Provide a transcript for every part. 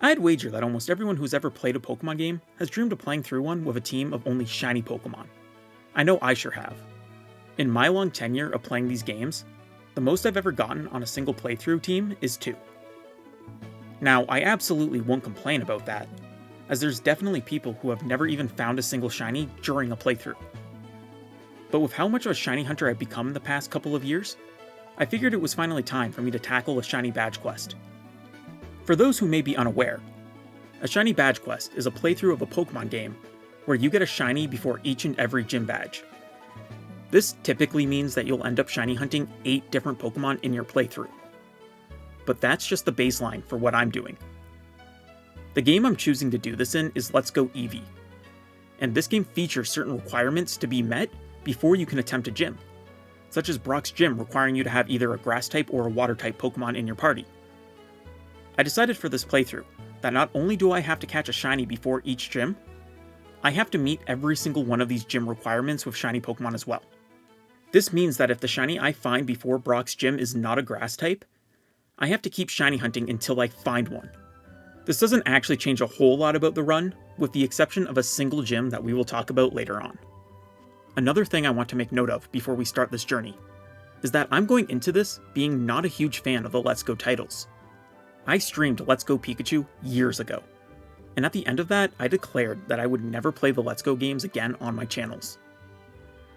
I'd wager that almost everyone who's ever played a Pokemon game has dreamed of playing through one with a team of only shiny Pokemon. I know I sure have. In my long tenure of playing these games, the most I've ever gotten on a single playthrough team is 2. Now, I absolutely won't complain about that, as there's definitely people who have never even found a single shiny during a playthrough. But with how much of a shiny hunter I've become in the past couple of years, I figured it was finally time for me to tackle a shiny badge quest. For those who may be unaware, a shiny badge quest is a playthrough of a Pokemon game where you get a shiny before each and every gym badge. This typically means that you'll end up shiny hunting 8 different Pokemon in your playthrough. But that's just the baseline for what I'm doing. The game I'm choosing to do this in is Let's Go Eevee, and this game features certain requirements to be met before you can attempt a gym, such as Brock's Gym requiring you to have either a Grass-type or a Water-type Pokemon in your party. I decided for this playthrough that not only do I have to catch a shiny before each gym, I have to meet every single one of these gym requirements with shiny Pokemon as well. This means that if the shiny I find before Brock's Gym is not a Grass-type, I have to keep shiny hunting until I find one. This doesn't actually change a whole lot about the run, with the exception of a single gym that we will talk about later on. Another thing I want to make note of before we start this journey is that I'm going into this being not a huge fan of the Let's Go titles. I streamed Let's Go Pikachu years ago, and at the end of that, I declared that I would never play the Let's Go games again on my channels.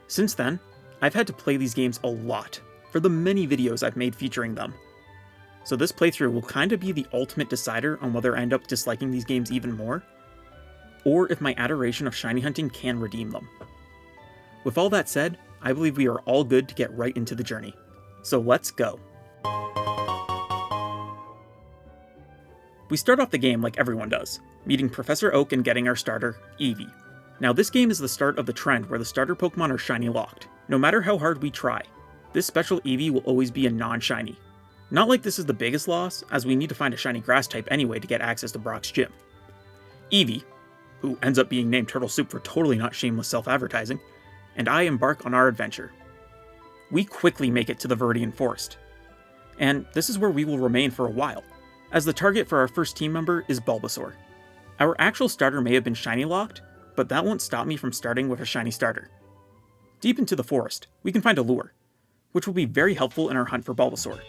Since then, I've had to play these games a lot for the many videos I've made featuring them. So this playthrough will kinda be the ultimate decider on whether I end up disliking these games even more, or if my adoration of shiny hunting can redeem them. With all that said, I believe we are all good to get right into the journey. So let's go. We start off the game like everyone does, meeting Professor Oak and getting our starter, Eevee. Now this game is the start of the trend where the starter Pokemon are shiny locked. No matter how hard we try, this special Eevee will always be a non-shiny. Not like this is the biggest loss, as we need to find a shiny grass type anyway to get access to Brock's Gym. Eevee, who ends up being named Turtle Soup for totally not shameless self-advertising, and I embark on our adventure. We quickly make it to the Viridian Forest, and this is where we will remain for a while, as the target for our first team member is Bulbasaur. Our actual starter may have been shiny locked, but that won't stop me from starting with a shiny starter. Deep into the forest, we can find a lure, which will be very helpful in our hunt for Bulbasaur.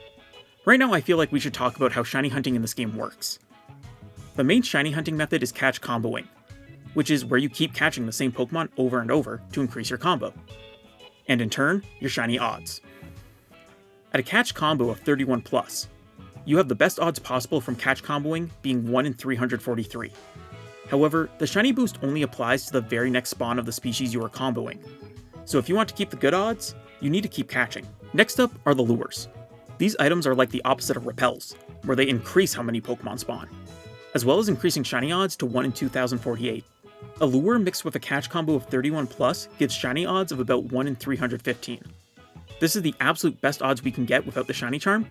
Right now I feel like we should talk about how shiny hunting in this game works. The main shiny hunting method is catch comboing, which is where you keep catching the same Pokemon over and over to increase your combo, and in turn, your shiny odds. At a catch combo of 31+, you have the best odds possible from catch comboing being 1 in 343. However, the shiny boost only applies to the very next spawn of the species you are comboing, so if you want to keep the good odds, you need to keep catching. Next up are the lures. These items are like the opposite of repels, where they increase how many Pokemon spawn, as well as increasing shiny odds to 1 in 2048. A lure mixed with a catch combo of 31+ gives shiny odds of about 1 in 315. This is the absolute best odds we can get without the shiny charm,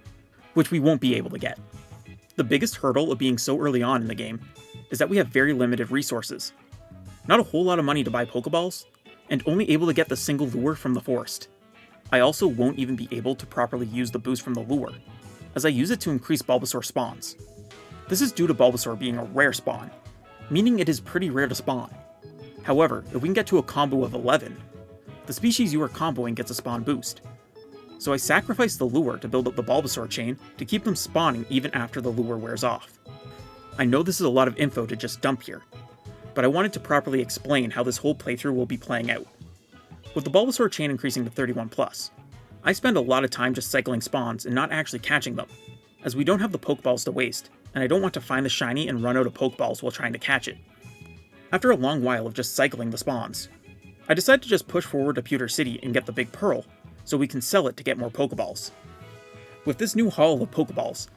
which we won't be able to get. The biggest hurdle of being so early on in the game is that we have very limited resources. Not a whole lot of money to buy Pokeballs, and only able to get the single lure from the forest. I also won't even be able to properly use the boost from the lure, as I use it to increase Bulbasaur spawns. This is due to Bulbasaur being a rare spawn, meaning it is pretty rare to spawn. However, if we can get to a combo of 11, the species you are comboing gets a spawn boost. So I sacrifice the lure to build up the Bulbasaur chain to keep them spawning even after the lure wears off. I know this is a lot of info to just dump here, but I wanted to properly explain how this whole playthrough will be playing out. With the Bulbasaur chain increasing to 31+, I spend a lot of time just cycling spawns and not actually catching them, as we don't have the Pokeballs to waste, and I don't want to find the shiny and run out of Pokeballs while trying to catch it. After a long while of just cycling the spawns, I decide to just push forward to Pewter City and get the Big Pearl, so we can sell it to get more Pokeballs. With this new haul of Pokeballs,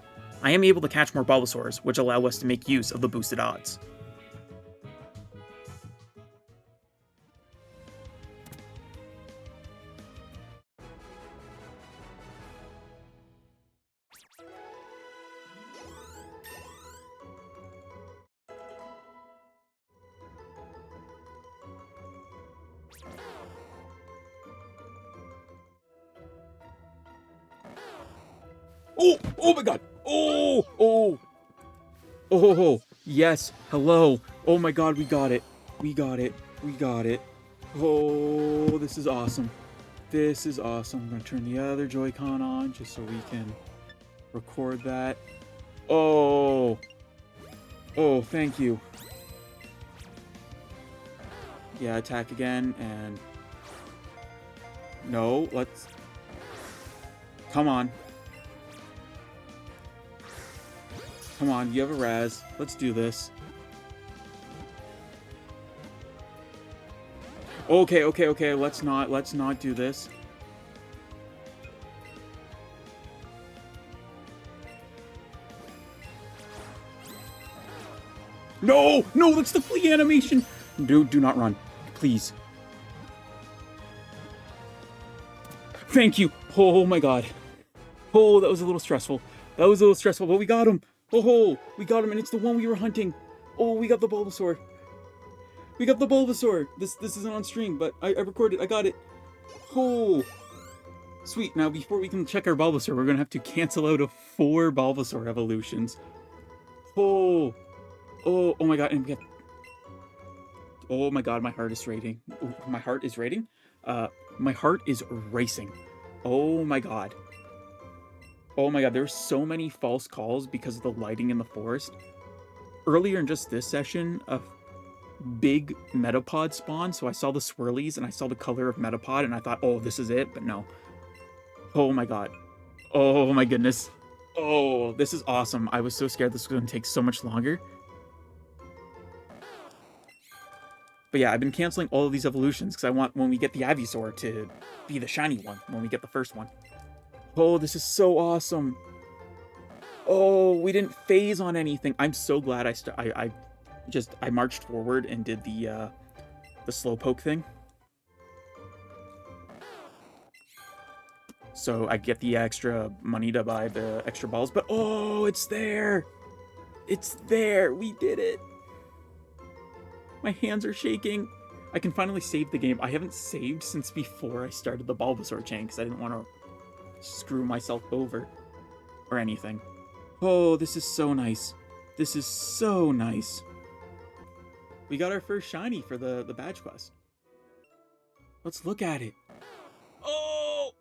I am able to catch more Bulbasaurs, which allow us to make use of the boosted odds. Oh! Oh my god! Oh! Oh! Oh! Yes, hello. Oh my god, we got it. We got it. We got it. Oh, this is awesome. This is awesome. I'm gonna turn the other Joy-Con on just so we can record that. Oh. Oh, thank you. Yeah, attack again, and... No, let's... Come on. Come on, you have a Raz. Let's do this. Okay, let's not do this. No, that's the flee animation. Dude, do not run, please. Thank you. Oh my god. Oh, that was a little stressful. But we got him. Oh, we got him, and it's the one we were hunting. Oh, we got the Bulbasaur. This isn't on stream, but I recorded. I got it. Oh, sweet. Now, before we can check our Bulbasaur, we're gonna have to cancel out of 4 Bulbasaur evolutions. Oh my god, and we have... Oh my god, my heart is racing. My heart is racing. Oh my god. There were so many false calls because of the lighting in the forest. Earlier in just this session, a big Metapod spawned, so I saw the swirlies and I saw the color of Metapod and I thought, oh, this is it, but no. Oh my god. Oh my goodness. Oh, this is awesome. I was so scared this was going to take so much longer. But yeah, I've been canceling all of these evolutions because I want, when we get the Ivysaur, to be the shiny one when we get the first one. Oh, this is so awesome. Oh, we didn't phase on anything. I'm so glad I marched forward and did the slowpoke thing. So I get the extra money to buy the extra balls, but oh, it's there. It's there. We did it. My hands are shaking. I can finally save the game. I haven't saved since before I started the Bulbasaur chain because I didn't want to screw myself over or anything. Oh, this is so nice. This is so nice. We got our first shiny for the badge quest. Let's look at it. Oh!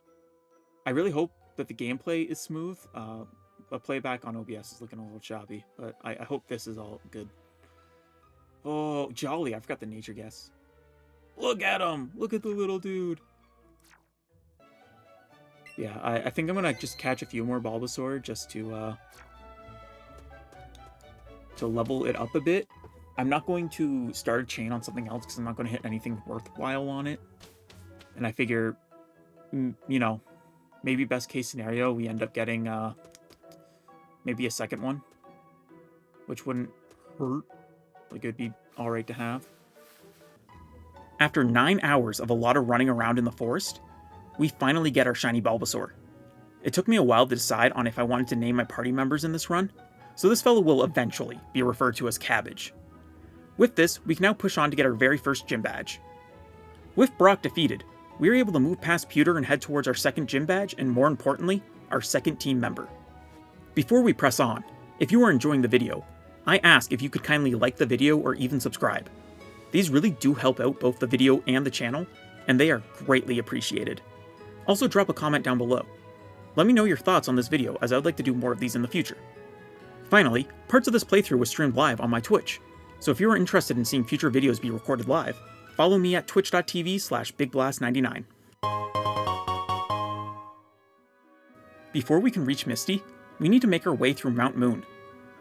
I really hope that the gameplay is smooth. But playback on OBS is looking a little choppy. But I hope this is all good. Oh, Jolly. I forgot the nature guess. Look at him. Look at the little dude. Yeah, I think I'm going to just catch a few more Bulbasaur just to level it up a bit. I'm not going to start a chain on something else because I'm not going to hit anything worthwhile on it. And I figure, you know, maybe best case scenario, we end up getting maybe a second one, which wouldn't hurt. Like, it would be alright to have. After 9 hours of a lot of running around in the forest, we finally get our shiny Bulbasaur. It took me a while to decide on if I wanted to name my party members in this run, so this fellow will eventually be referred to as Cabbage. With this, we can now push on to get our very first gym badge. With Brock defeated, we are able to move past Pewter and head towards our second gym badge, and more importantly, our second team member. Before we press on, if you are enjoying the video, I ask if you could kindly like the video or even subscribe. These really do help out both the video and the channel, and they are greatly appreciated. Also drop a comment down below. Let me know your thoughts on this video, as I would like to do more of these in the future. Finally, parts of this playthrough was streamed live on my Twitch, so if you are interested in seeing future videos be recorded live, follow me at twitch.tv/BigBlast99. Before we can reach Misty, we need to make our way through Mount Moon,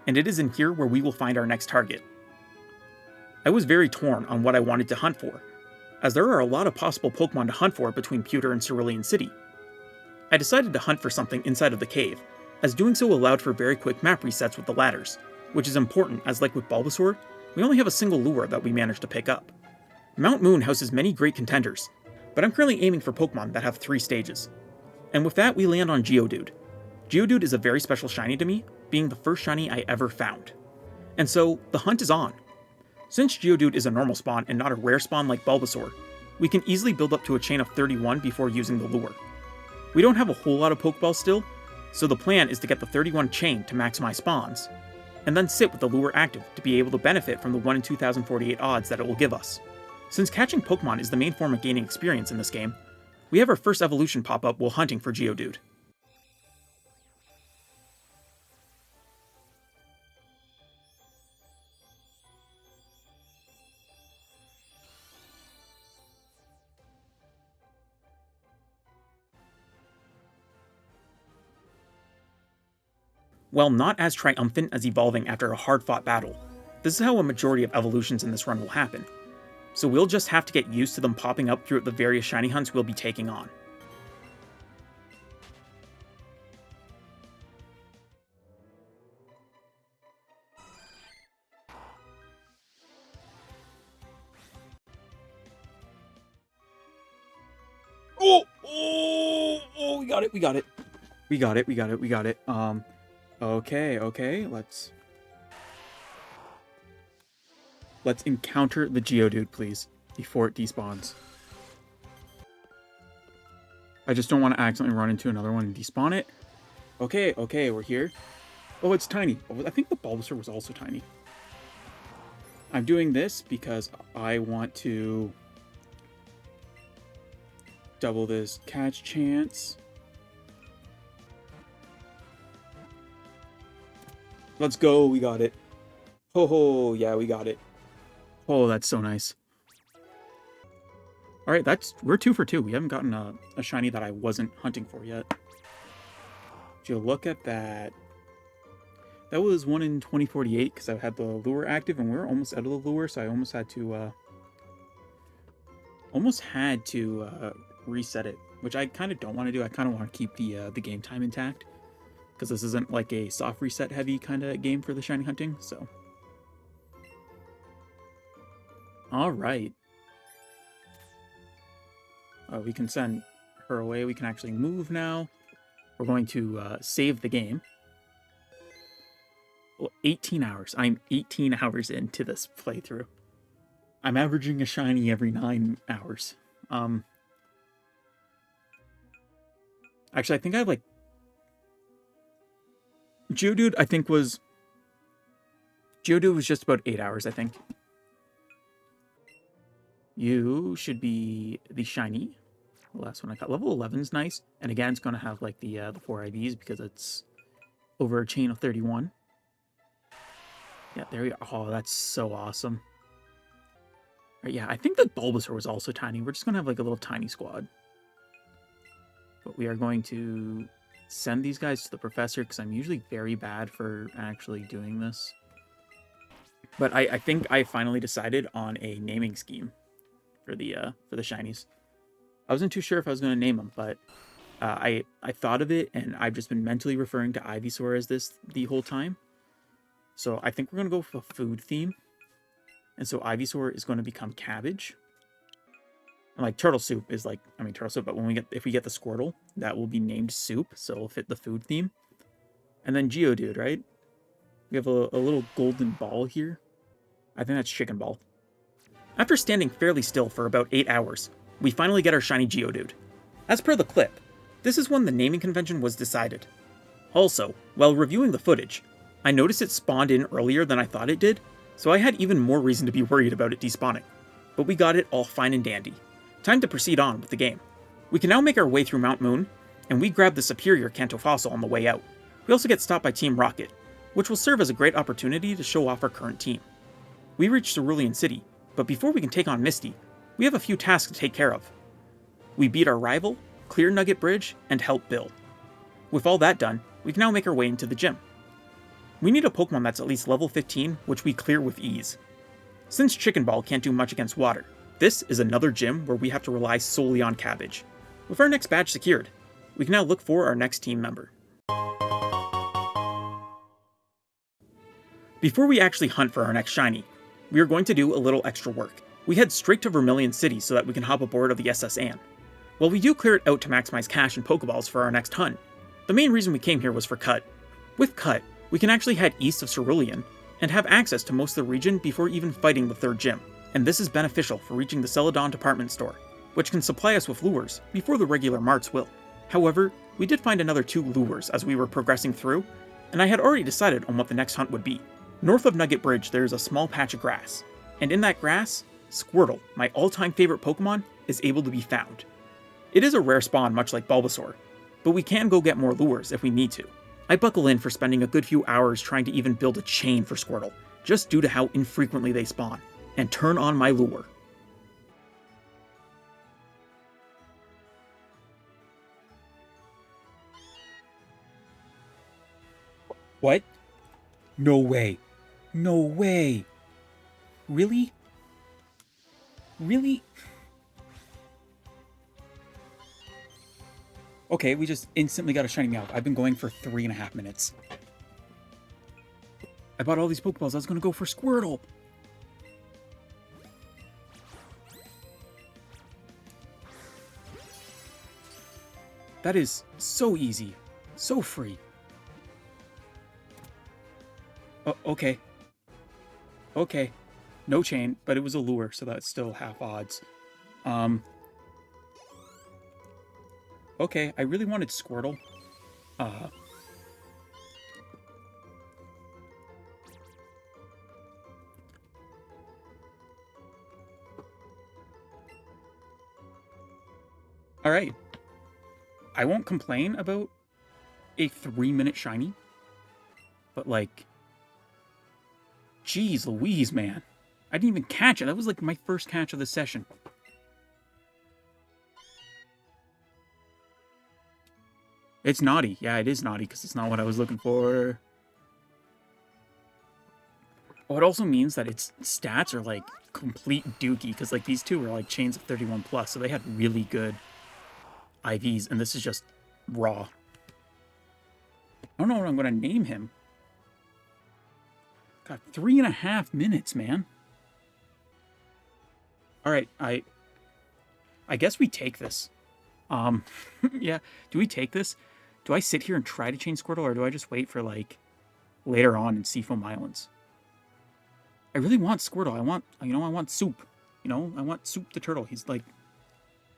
and it is in here where we will find our next target. I was very torn on what I wanted to hunt for, as there are a lot of possible Pokemon to hunt for between Pewter and Cerulean City. I decided to hunt for something inside of the cave, as doing so allowed for very quick map resets with the ladders, which is important as, like with Bulbasaur, we only have a single lure that we managed to pick up. Mount Moon houses many great contenders, but I'm currently aiming for Pokemon that have 3 stages. And with that, we land on Geodude. Geodude is a very special shiny to me, being the first shiny I ever found. And so, the hunt is on. Since Geodude is a normal spawn and not a rare spawn like Bulbasaur, we can easily build up to a chain of 31 before using the lure. We don't have a whole lot of Pokeballs still, so the plan is to get the 31 chain to maximize spawns, and then sit with the lure active to be able to benefit from the 1 in 2048 odds that it will give us. Since catching Pokemon is the main form of gaining experience in this game, we have our first evolution pop up while hunting for Geodude. While not as triumphant as evolving after a hard-fought battle, this is how a majority of evolutions in this run will happen, so we'll just have to get used to them popping up throughout the various shiny hunts we'll be taking on. Oh, we got it. Okay, let's encounter the Geodude, please, before it despawns. I just don't want to accidentally run into another one and despawn it. Okay, we're here. Oh, it's tiny. Oh, I think the Bulbasaur was also tiny. I'm doing this because I want to double this catch chance. Let's go, we got it. Ho, yeah, we got it. Oh, that's so nice. Alright, we're 2 for 2. We haven't gotten a shiny that I wasn't hunting for yet. If you look at that, that was 1 in 2048 because I had the lure active and we were almost out of the lure, so I almost had to reset it, which I kind of don't want to do. I kind of want to keep the game time intact because this isn't like a soft reset heavy kind of game for the shiny hunting, so. Alright. We can send her away. We can actually move now. We're going to save the game. Well, 18 hours. I'm 18 hours into this playthrough. I'm averaging a shiny every 9 hours. Actually, I think I have like... Geodude, Geodude was just about 8 hours, I think. You should be the shiny. The last one I got. Level 11 is nice. And again, it's going to have like the 4 IVs because it's over a chain of 31. Yeah, there we go. Oh, that's so awesome. Right, yeah, I think the Bulbasaur was also tiny. We're just going to have like a little tiny squad. But we are going to send these guys to the professor because I'm usually very bad for actually doing this. But I think I finally decided on a naming scheme for the shinies. I wasn't too sure if I was going to name them, but I thought of it, and I've just been mentally referring to Ivysaur as this the whole time. So I think we're going to go for a food theme. And so Ivysaur is going to become Cabbage. And like Turtle Soup is like, I mean Turtle Soup, but if we get the Squirtle, that will be named Soup, so it'll fit the food theme. And then Geodude, right? We have a little golden ball here. I think that's Chicken Ball. After standing fairly still for about 8 hours, we finally get our shiny Geodude. As per the clip, this is when the naming convention was decided. Also, while reviewing the footage, I noticed it spawned in earlier than I thought it did, so I had even more reason to be worried about it despawning. But we got it all fine and dandy. Time to proceed on with the game. We can now make our way through Mount Moon, and we grab the superior Kanto Fossil on the way out. We also get stopped by Team Rocket, which will serve as a great opportunity to show off our current team. We reach Cerulean City, but before we can take on Misty, we have a few tasks to take care of. We beat our rival, clear Nugget Bridge, and help Bill. With all that done, we can now make our way into the gym. We need a Pokemon that's at least level 15, which we clear with ease. Since Chicken Ball can't do much against water, this is another gym where we have to rely solely on Cabbage. With our next badge secured, we can now look for our next team member. Before we actually hunt for our next shiny, we are going to do a little extra work. We head straight to Vermilion City so that we can hop aboard of the SS Anne. While we do clear it out to maximize cash and Pokeballs for our next hunt, the main reason we came here was for Cut. With Cut, we can actually head east of Cerulean and have access to most of the region before even fighting the third gym. And this is beneficial for reaching the Celadon department store, which can supply us with lures before the regular marts will. However, we did find another 2 lures as we were progressing through, and I had already decided on what the next hunt would be. North of Nugget Bridge, there is a small patch of grass, and in that grass, Squirtle, my all-time favorite Pokemon, is able to be found. It is a rare spawn much like Bulbasaur, but we can go get more lures if we need to. I buckle in for spending a good few hours trying to even build a chain for Squirtle, just due to how infrequently they spawn, and turn on my lure. What? No way. No way. Really? Really? Okay, we just instantly got a shiny Meowth. I've been going for 3.5 minutes. I bought all these Pokeballs. I was going to go for Squirtle. That is so easy. So free. Oh, okay. Okay. No chain, but it was a lure, so that's still half odds. Okay, I really wanted Squirtle. Alright. I won't complain about a 3-minute shiny. But, like... Jeez Louise, man. I didn't even catch it. That was, like, my first catch of the session. It's naughty. Yeah, it is naughty, because it's not what I was looking for. Oh, it also means that its stats are, like, complete dookie, because, like, these two were, like, chains of 31+, so they had really good IVs, and this is just raw. I don't know what I'm going to name him. God, 3.5 minutes, man. Alright, I guess we take this. Yeah, do we take this? Do I sit here and try to chain Squirtle, or do I just wait for, like, later on in Seafoam Islands? I really want Squirtle. I want Soup. You know, I want Soup the Turtle. He's, like,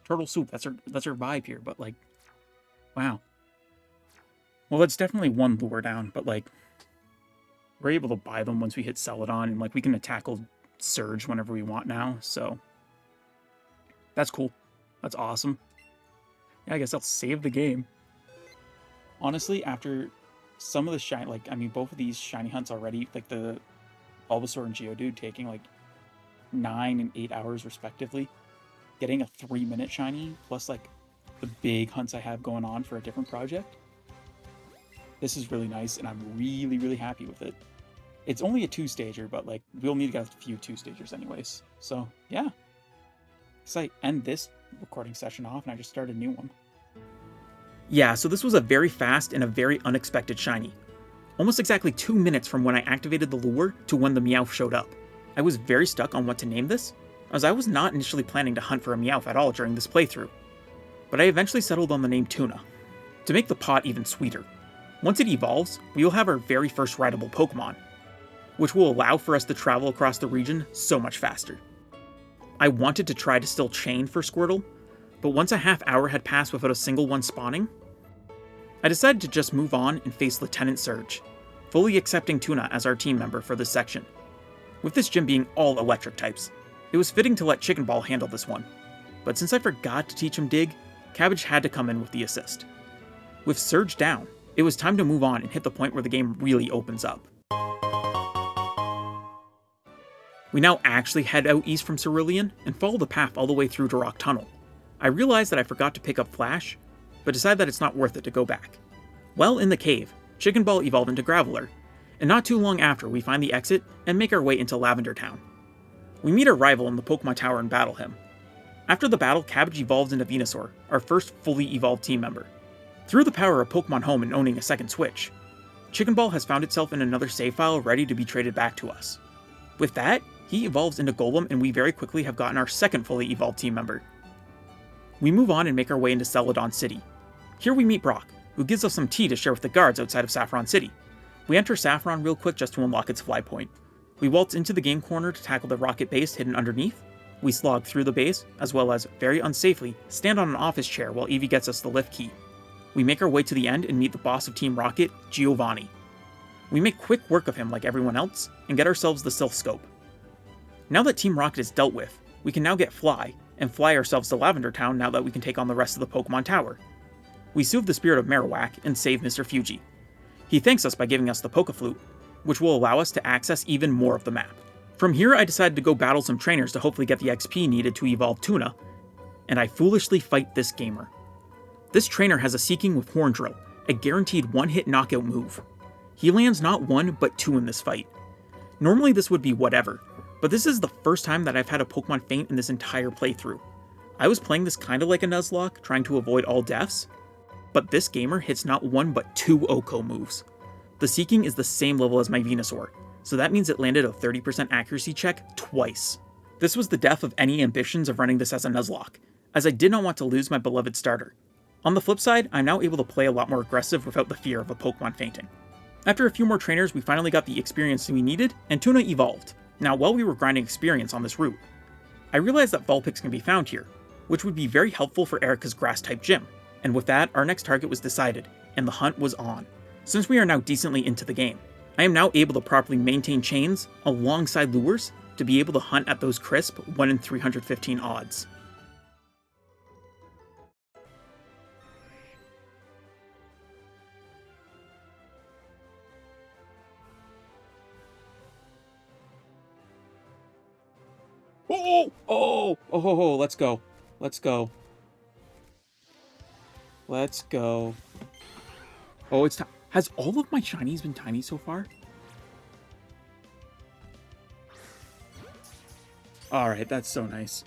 Turtle Soup. That's her vibe here, but, like, wow. Well, that's definitely one lure down, but, like, we're able to buy them once we hit Celadon, and, like, we can tackle Surge whenever we want now, so that's cool. That's awesome. Yeah, I guess I'll save the game. Honestly, after some of the shiny, like, I mean, both of these shiny hunts already, like the Bulbasaur and Geodude taking, like, 9 and 8 hours respectively, getting a 3-minute shiny, plus, like, the big hunts I have going on for a different project, this is really nice, and I'm really, really happy with it. It's only a 2-stager, but, like, we'll need to get a few 2-stagers anyways. So, yeah. So I end this recording session off, and I just start a new one. Yeah, so this was a very fast and a very unexpected shiny. Almost exactly 2 minutes from when I activated the lure to when the Meowth showed up. I was very stuck on what to name this, as I was not initially planning to hunt for a Meowth at all during this playthrough. But I eventually settled on the name Tuna, to make the pot even sweeter. Once it evolves, we will have our very first rideable Pokemon, which will allow for us to travel across the region so much faster. I wanted to try to still chain for Squirtle, but once a half hour had passed without a single one spawning, I decided to just move on and face Lieutenant Surge, fully accepting Tuna as our team member for this section. With this gym being all electric types, it was fitting to let Chicken Ball handle this one, but since I forgot to teach him Dig, Cabbage had to come in with the assist. With Surge down, it was time to move on and hit the point where the game really opens up. We now actually head out east from Cerulean and follow the path all the way through to Rock Tunnel. I realized that I forgot to pick up Flash, but decide that it's not worth it to go back. While in the cave, Chicken Ball evolved into Graveler, and not too long after we find the exit and make our way into Lavender Town. We meet our rival in the Pokemon Tower and battle him. After the battle, Cabbage evolves into Venusaur, our first fully evolved team member. Through the power of Pokemon Home and owning a second Switch, Chicken Ball has found itself in another save file ready to be traded back to us. With that, he evolves into Golem, and we very quickly have gotten our second fully evolved team member. We move on and make our way into Celadon City. Here we meet Brock, who gives us some tea to share with the guards outside of Saffron City. We enter Saffron real quick just to unlock its fly point. We waltz into the game corner to tackle the rocket base hidden underneath. We slog through the base, as well as, very unsafely, stand on an office chair while Eevee gets us the lift key. We make our way to the end and meet the boss of Team Rocket, Giovanni. We make quick work of him like everyone else, and get ourselves the Silph Scope. Now that Team Rocket is dealt with, we can now get Fly, and fly ourselves to Lavender Town now that we can take on the rest of the Pokemon Tower. We soothe the spirit of Marowak and save Mr. Fuji. He thanks us by giving us the Pokeflute, which will allow us to access even more of the map. From here I decided to go battle some trainers to hopefully get the XP needed to evolve Tuna, and I foolishly fight this gamer. This trainer has a Seeking with Horn Drill, a guaranteed one-hit knockout move. He lands not one, but two in this fight. Normally this would be whatever, but this is the first time that I've had a Pokemon faint in this entire playthrough. I was playing this kinda like a Nuzlocke, trying to avoid all deaths, but this gamer hits not one but two Oko moves. The Seeking is the same level as my Venusaur, so that means it landed a 30% accuracy check twice. This was the death of any ambitions of running this as a Nuzlocke, as I did not want to lose my beloved starter. On the flip side, I'm now able to play a lot more aggressive without the fear of a Pokemon fainting. After a few more trainers, we finally got the experience we needed, and Tuna evolved. Now, while we were grinding experience on this route, I realized that Vulpix can be found here, which would be very helpful for Erica's Grass-type gym. And with that, our next target was decided, and the hunt was on. Since we are now decently into the game, I am now able to properly maintain chains alongside lures to be able to hunt at those crisp 1 in 315 odds. Oh, let's go. Let's go. Let's go. Oh, it's time. Has all of my shinies been tiny so far? Alright, that's so nice.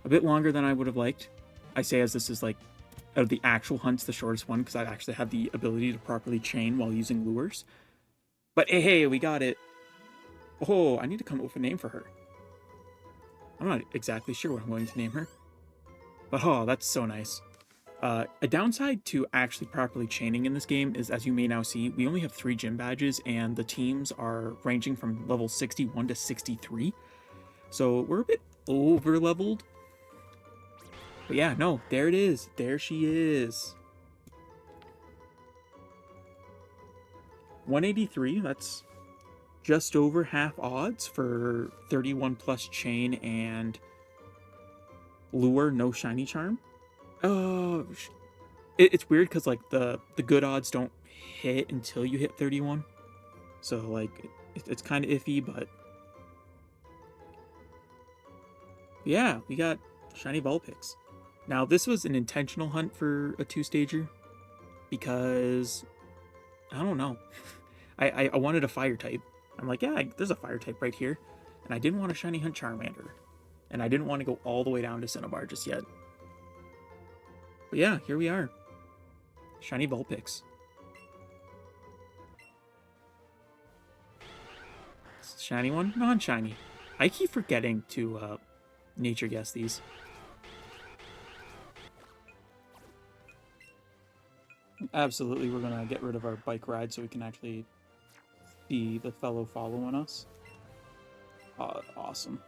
A bit longer than I would have liked. I say as this is like, out of the actual hunts, the shortest one, because I've actually had the ability to properly chain while using lures. But hey, we got it. Oh, I need to come up with a name for her. I'm not exactly sure what I'm going to name her. But oh, that's so nice. A downside to actually properly chaining in this game is, as you may now see, we only have 3 gym badges, and the teams are ranging from level 61 to 63. So we're a bit over-leveled. But yeah, no, there it is. There she is. 183, that's just over half odds for 31 plus chain and lure, no shiny charm. It's weird because like the good odds don't hit until you hit 31, so like it's kind of iffy. But yeah, we got shiny Vulpix. Now this was an intentional hunt for a 2-stager because I don't know. I wanted a fire type. I'm like, yeah, there's a fire type right here, and I didn't want a shiny hunt Charmander, and I didn't want to go all the way down to Cinnabar just yet. But yeah, here we are. Shiny Vulpix. Shiny one? Non-shiny. I keep forgetting to nature guess these. Absolutely, we're gonna get rid of our bike ride so we can actually see the fellow following us. Awesome.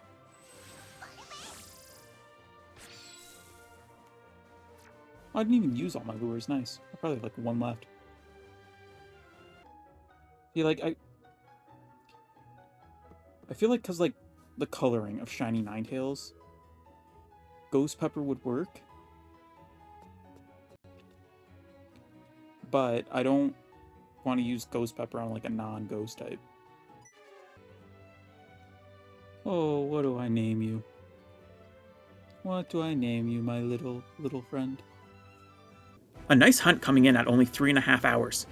I didn't even use all my lures. Nice. I probably have like 1 left. Yeah, like I feel like because like the coloring of shiny Ninetales, Ghost Pepper would work, but I don't want to use Ghost Pepper on like a non-ghost type. Oh, what do I name you? What do I name you, my little friend? A nice hunt coming in at only 3.5 hours.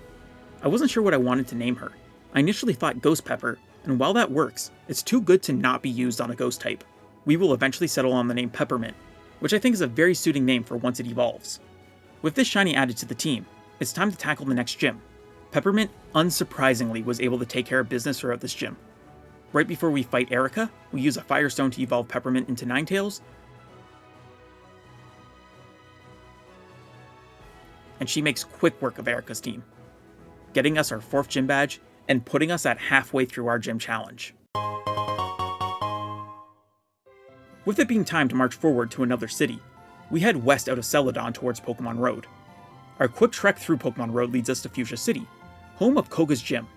I wasn't sure what I wanted to name her. I initially thought Ghost Pepper, and while that works, it's too good to not be used on a ghost type. We will eventually settle on the name Peppermint, which I think is a very suiting name for once it evolves. With this shiny added to the team, it's time to tackle the next gym. Peppermint, unsurprisingly, was able to take care of business throughout this gym. Right before we fight Erica, we use a Firestone to evolve Peppermint into Ninetales, and she makes quick work of Erica's team, getting us our 4th gym badge and putting us at halfway through our gym challenge. With it being time to march forward to another city, we head west out of Celadon towards Pokemon Road. Our quick trek through Pokemon Road leads us to Fuchsia City, home of Koga's gym.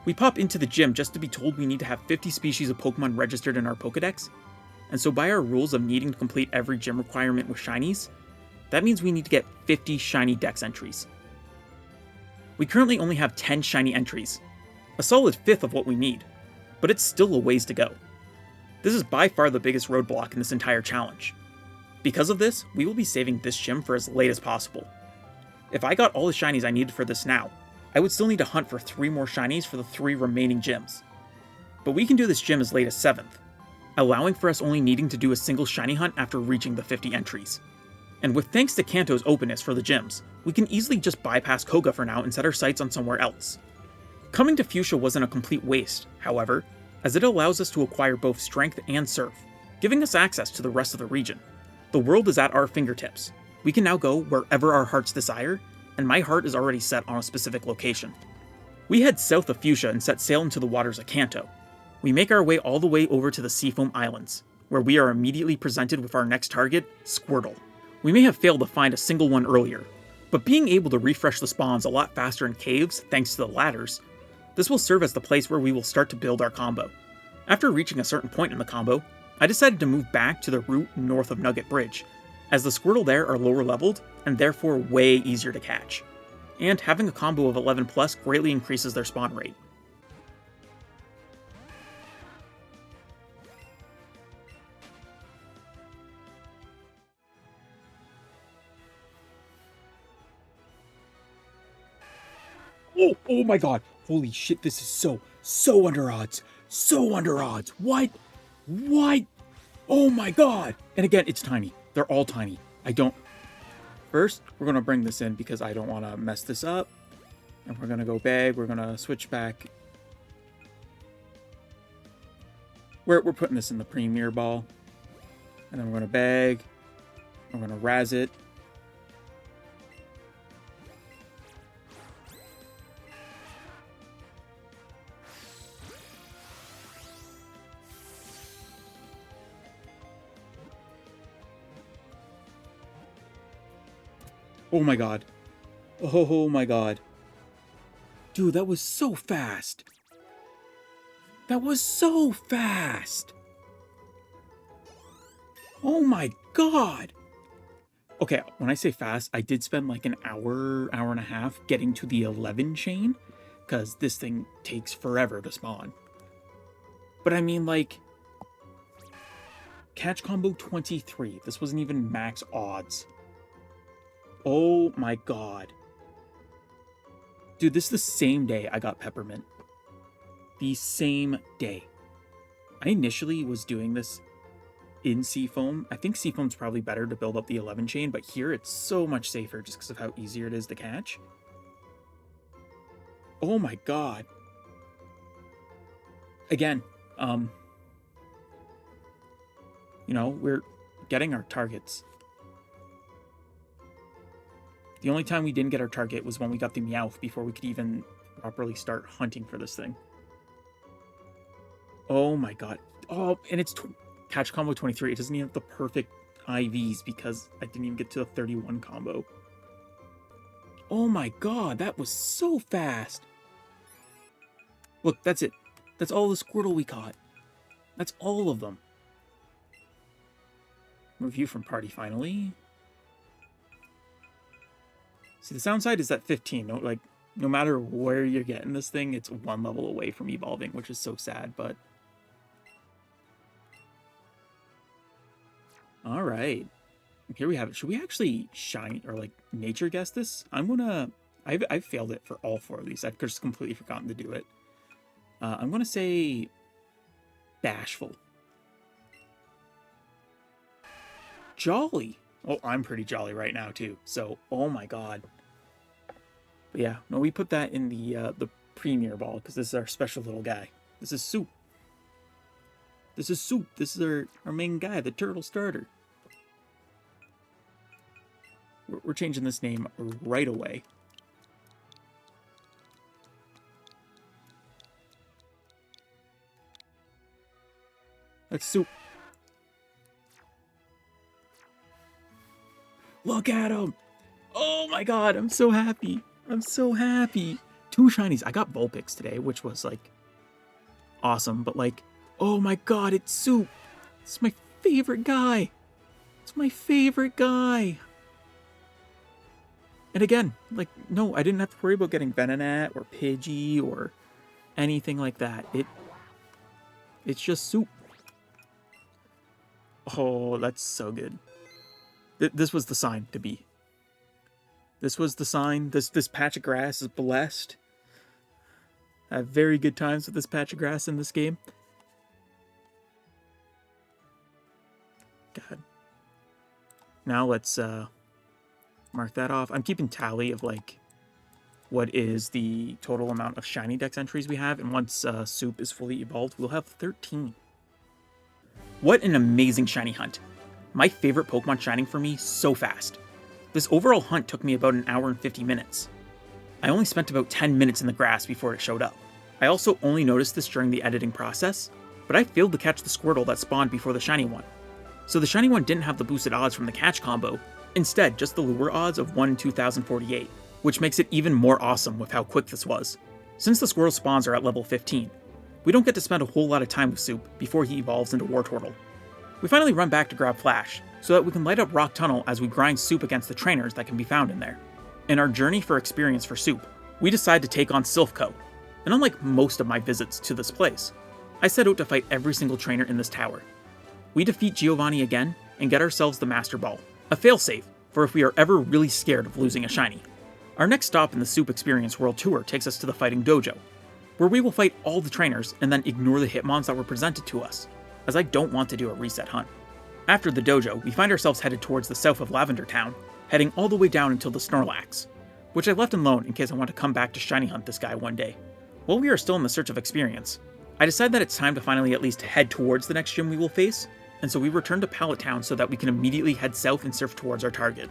We pop into the gym just to be told we need to have 50 species of Pokemon registered in our Pokedex, and so by our rules of needing to complete every gym requirement with Shinies, that means we need to get 50 Shiny Dex entries. We currently only have 10 Shiny entries, a solid fifth of what we need, but it's still a ways to go. This is by far the biggest roadblock in this entire challenge. Because of this, we will be saving this gym for as late as possible. If I got all the Shinies I needed for this now, I would still need to hunt for 3 more Shinies for the 3 remaining gyms. But we can do this gym as late as 7th, allowing for us only needing to do a single Shiny hunt after reaching the 50 entries. And with thanks to Kanto's openness for the gyms, we can easily just bypass Koga for now and set our sights on somewhere else. Coming to Fuchsia wasn't a complete waste, however, as it allows us to acquire both Strength and Surf, giving us access to the rest of the region. The world is at our fingertips. We can now go wherever our hearts desire, and my heart is already set on a specific location. We head south of Fuchsia and set sail into the waters of Kanto. We make our way all the way over to the Seafoam Islands, where we are immediately presented with our next target, Squirtle. We may have failed to find a single one earlier, but being able to refresh the spawns a lot faster in caves thanks to the ladders, this will serve as the place where we will start to build our combo. After reaching a certain point in the combo, I decided to move back to the route north of Nugget Bridge, as the Squirtle there are lower leveled and therefore way easier to catch. And having a combo of 11 plus greatly increases their spawn rate. Oh my god. Holy shit, this is so under odds. So under odds. What? Oh my god. And again, it's tiny. They're all tiny. First, we're going to bring this in because I don't want to mess this up. And we're going to go bag. We're going to switch back. We're putting this in the Premier Ball. And then we're going to bag. We're going to razz it. Oh my god. Oh my god. Dude, that was so fast. That was so fast. Oh my god. Okay, when I say fast, I did spend like an hour and a half getting to the 11 chain, because this thing takes forever to spawn. But I mean, like, catch combo 23. This wasn't even max odds. Oh my god. Dude, this is the same day I got Peppermint. The same day. I initially was doing this in Seafoam. I think Seafoam's probably better to build up the 11 chain, but here it's so much safer just because of how easier it is to catch. Oh my god. Again, you know, we're getting our targets. The only time we didn't get our target was when we got the Meowth before we could even properly start hunting for this thing. Oh my god. Oh, and it's catch combo 23. It doesn't even have the perfect IVs because I didn't even get to the 31 combo. Oh my god, that was so fast. Look, that's it. That's all the Squirtle we caught. That's all of them. Review from party finally. See, the downside is at 15. No matter where you're getting this thing, it's 1 level away from evolving, which is so sad, but... Alright. Here we have it. Should we actually shine, or like, nature guess this? I've failed it for all 4 of these. I've just completely forgotten to do it. I'm gonna say... Bashful. Jolly. Oh, I'm pretty jolly right now, too. So, oh my god. But yeah, no, we put that in the Premier Ball, because this is our special little guy. This is Soup. This is Soup. This is our main guy, the Turtle Starter. We're changing this name right away. That's Soup. Look at him! Oh my god, I'm so happy. I'm so happy. 2 shinies. I got Vulpix today, which was, like, awesome. But, like, oh my god, it's Soup. It's my favorite guy. It's my favorite guy. And again, like, no, I didn't have to worry about getting Venonat or Pidgey or anything like that. It's just Soup. Oh, that's so good. This was the sign to be. This was the sign. This patch of grass is blessed. I have very good times with this patch of grass in this game. God. Now let's mark that off. I'm keeping tally of, like, what is the total amount of shiny dex entries we have, and once Soup is fully evolved, we'll have 13. What an amazing shiny hunt. My favorite Pokemon shining for me so fast. This overall hunt took me about an hour and 50 minutes. I only spent about 10 minutes in the grass before it showed up. I also only noticed this during the editing process, but I failed to catch the Squirtle that spawned before the shiny one. So the shiny one didn't have the boosted odds from the catch combo, instead just the lure odds of 1 in 2048, which makes it even more awesome with how quick this was. Since the Squirtle spawns are at level 15, we don't get to spend a whole lot of time with Soup before he evolves into Wartortle. We finally run back to grab Flash, so that we can light up Rock Tunnel as we grind Soup against the trainers that can be found in there. In our journey for experience for Soup, we decide to take on Silphco, and unlike most of my visits to this place, I set out to fight every single trainer in this tower. We defeat Giovanni again, and get ourselves the Master Ball, a failsafe for if we are ever really scared of losing a shiny. Our next stop in the Soup Experience World Tour takes us to the Fighting Dojo, where we will fight all the trainers and then ignore the Hitmons that were presented to us, as I don't want to do a reset hunt. After the dojo, we find ourselves headed towards the south of Lavender Town, heading all the way down until the Snorlax, which I left alone in case I want to come back to shiny hunt this guy one day. While we are still in the search of experience, I decide that it's time to finally at least head towards the next gym we will face, and so we return to Pallet Town so that we can immediately head south and surf towards our target.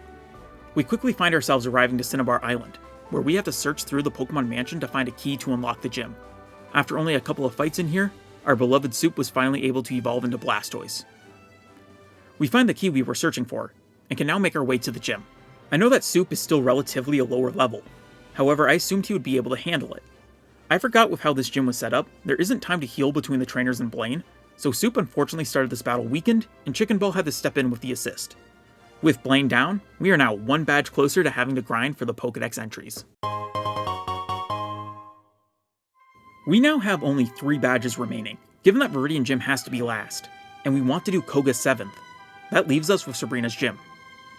We quickly find ourselves arriving to Cinnabar Island, where we have to search through the Pokemon Mansion to find a key to unlock the gym. After only a couple of fights in here, our beloved Soup was finally able to evolve into Blastoise. We find the key we were searching for, and can now make our way to the gym. I know that Soup is still relatively a lower level, however I assumed he would be able to handle it. I forgot with how this gym was set up, there isn't time to heal between the trainers and Blaine, so Soup unfortunately started this battle weakened, and Chicken Ball had to step in with the assist. With Blaine down, we are now one badge closer to having to grind for the Pokédex entries. We now have only 3 badges remaining, given that Viridian Gym has to be last, and we want to do Koga 7th. That leaves us with Sabrina's Gym.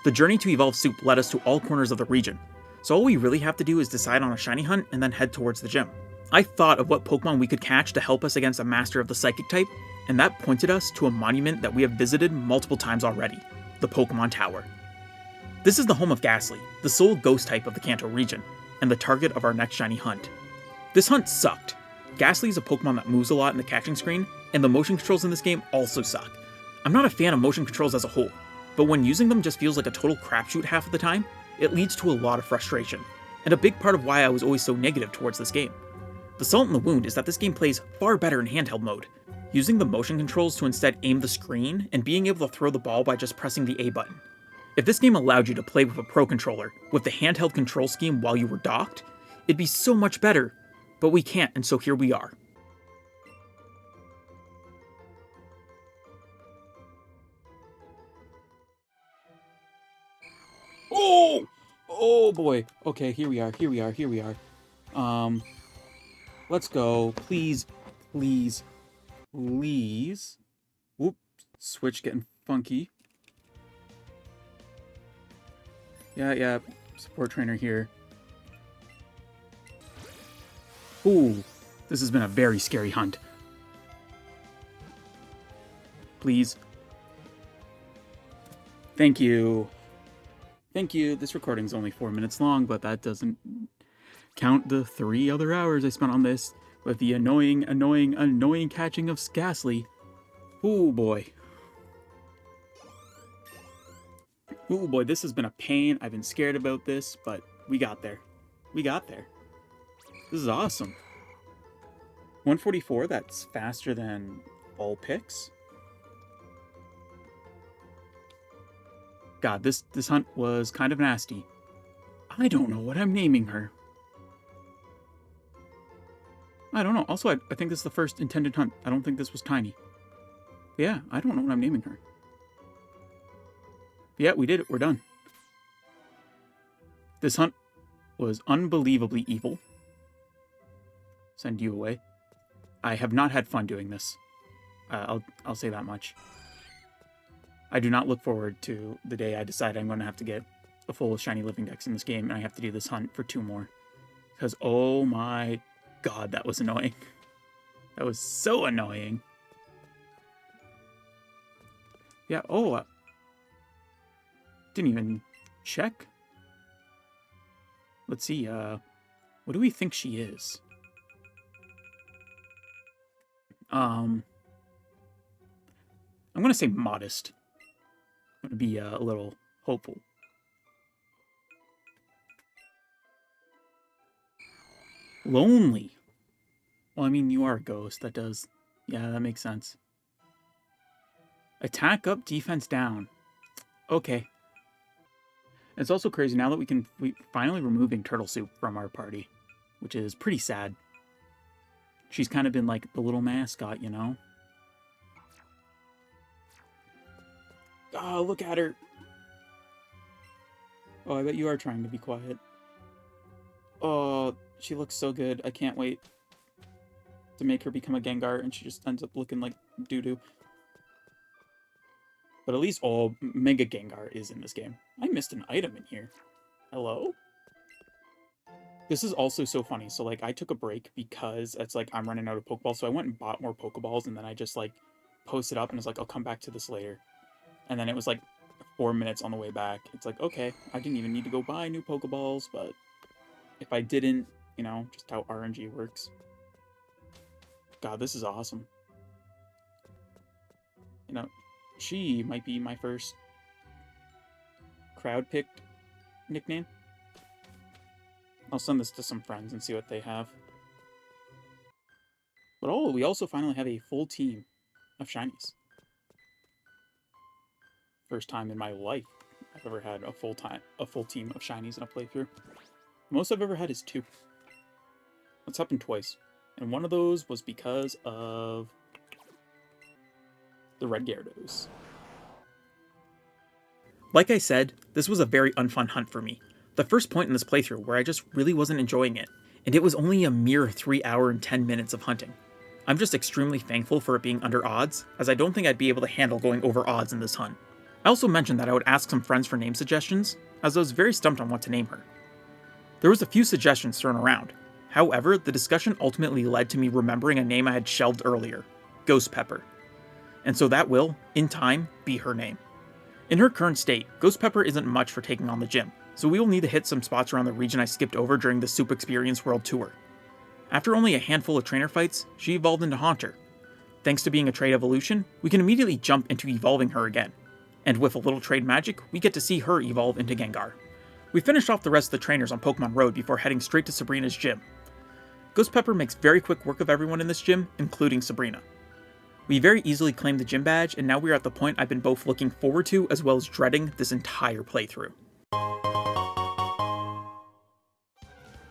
The journey to evolve Soup led us to all corners of the region, so all we really have to do is decide on a shiny hunt and then head towards the gym. I thought of what Pokemon we could catch to help us against a master of the Psychic type, and that pointed us to a monument that we have visited multiple times already, the Pokemon Tower. This is the home of Gastly, the sole ghost type of the Kanto region, and the target of our next shiny hunt. This hunt sucked. Gastly is a Pokemon that moves a lot in the catching screen, and the motion controls in this game also suck. I'm not a fan of motion controls as a whole, but when using them just feels like a total crapshoot half of the time, it leads to a lot of frustration, and a big part of why I was always so negative towards this game. The salt in the wound is that this game plays far better in handheld mode, using the motion controls to instead aim the screen and being able to throw the ball by just pressing the A button. If this game allowed you to play with a Pro Controller with the handheld control scheme while you were docked, it'd be so much better, but we can't, and so here we are. Oh! Oh boy. Okay, here we are. Let's go. Please. Whoop. Switch getting funky. Yeah. Support trainer here. Ooh. This has been a very scary hunt. Please. Thank you. This recording's only 4 minutes long, but that doesn't count the 3 other hours I spent on this with the annoying catching of Gastly. Ooh boy, this has been a pain. I've been scared about this, but we got there. This is awesome. 144, that's faster than all picks. God, this hunt was kind of nasty. I don't know what I'm naming her. I don't know. Also, I think this is the first intended hunt. I don't think this was Tiny. But yeah, I don't know what I'm naming her. But yeah, we did it. We're done. This hunt was unbelievably evil. Send you away. I have not had fun doing this. I'll say that much. I do not look forward to the day I decide I'm going to have to get a full shiny living dex in this game, and I have to do this hunt for 2 more. Because, oh my god, that was annoying. That was so annoying. Yeah, didn't even check. Let's see, what do we think she is? I'm gonna say modest. I'm gonna be a little hopeful. Lonely. Well, I mean, you are a ghost. That does... Yeah, that makes sense. Attack up, defense down. Okay. It's also crazy now that we finally removing Turtle Soup from our party, which is pretty sad. She's kind of been like the little mascot, you know? Oh, look at her. Oh, I bet you are trying to be quiet. Oh, she looks so good. I can't wait to make her become a Gengar, and she just ends up looking like doo-doo. But at least Mega Gengar is in this game. I missed an item in here. Hello? This is also so funny. So, like, I took a break because it's like I'm running out of Pokeballs. So I went and bought more Pokeballs, and then I just, like, posted up and was like, I'll come back to this later. And then it was, like, 4 minutes on the way back. It's like, okay, I didn't even need to go buy new Pokeballs, but if I didn't, you know, just how RNG works. God, this is awesome. You know, she might be my first crowd-picked nickname. I'll send this to some friends and see what they have. But we also finally have a full team of Shinies. First time in my life I've ever had a full team of Shinies in a playthrough. The most I've ever had is 2. That's happened twice. And one of those was because of the Red Gyarados. Like I said, this was a very unfun hunt for me. The first point in this playthrough where I just really wasn't enjoying it, and it was only a mere 3 hour and 10 minutes of hunting. I'm just extremely thankful for it being under odds, as I don't think I'd be able to handle going over odds in this hunt. I also mentioned that I would ask some friends for name suggestions, as I was very stumped on what to name her. There was a few suggestions thrown around. However, the discussion ultimately led to me remembering a name I had shelved earlier, Ghost Pepper. And so that will, in time, be her name. In her current state, Ghost Pepper isn't much for taking on the gym, so we will need to hit some spots around the region I skipped over during the Soup Experience World Tour. After only a handful of trainer fights, she evolved into Haunter. Thanks to being a trade evolution, we can immediately jump into evolving her again. And with a little trade magic, we get to see her evolve into Gengar. We finished off the rest of the trainers on Pokemon Road before heading straight to Sabrina's gym. Ghost Pepper makes very quick work of everyone in this gym, including Sabrina. We very easily claimed the gym badge, and now we are at the point I've been both looking forward to as well as dreading this entire playthrough.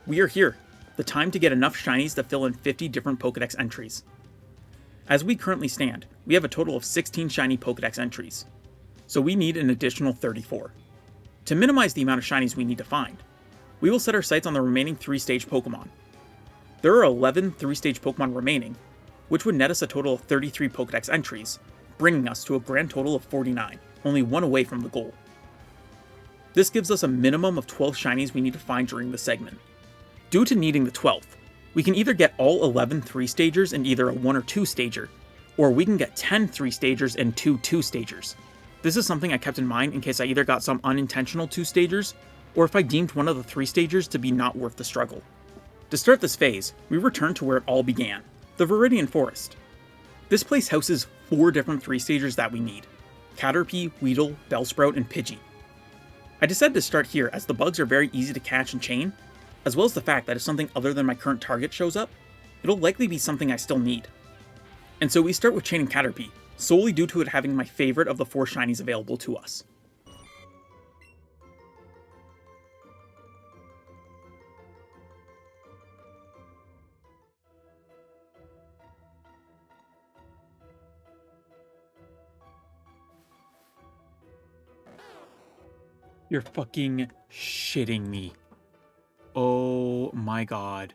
We are here. The time to get enough Shinies to fill in 50 different Pokedex entries. As we currently stand, we have a total of 16 Shiny Pokedex entries. So we need an additional 34. To minimize the amount of Shinies we need to find, we will set our sights on the remaining 3-stage Pokemon. There are 11 3-stage Pokemon remaining, which would net us a total of 33 Pokedex entries, bringing us to a grand total of 49, only 1 away from the goal. This gives us a minimum of 12 Shinies we need to find during the segment. Due to needing the 12th, we can either get all 11 3-stagers and either a 1 or 2-stager, or we can get 10 3-stagers and 2 2-stagers. This is something I kept in mind in case I either got some unintentional 2-stagers, or if I deemed one of the 3-stagers to be not worth the struggle. To start this phase, we return to where it all began, the Viridian Forest. This place houses 4 different 3-stagers that we need: Caterpie, Weedle, Bellsprout, and Pidgey. I decided to start here as the bugs are very easy to catch and chain, as well as the fact that if something other than my current target shows up, it'll likely be something I still need. And so we start with chaining Caterpie, solely due to it having my favorite of the 4 Shinies available to us. You're fucking shitting me. Oh my god.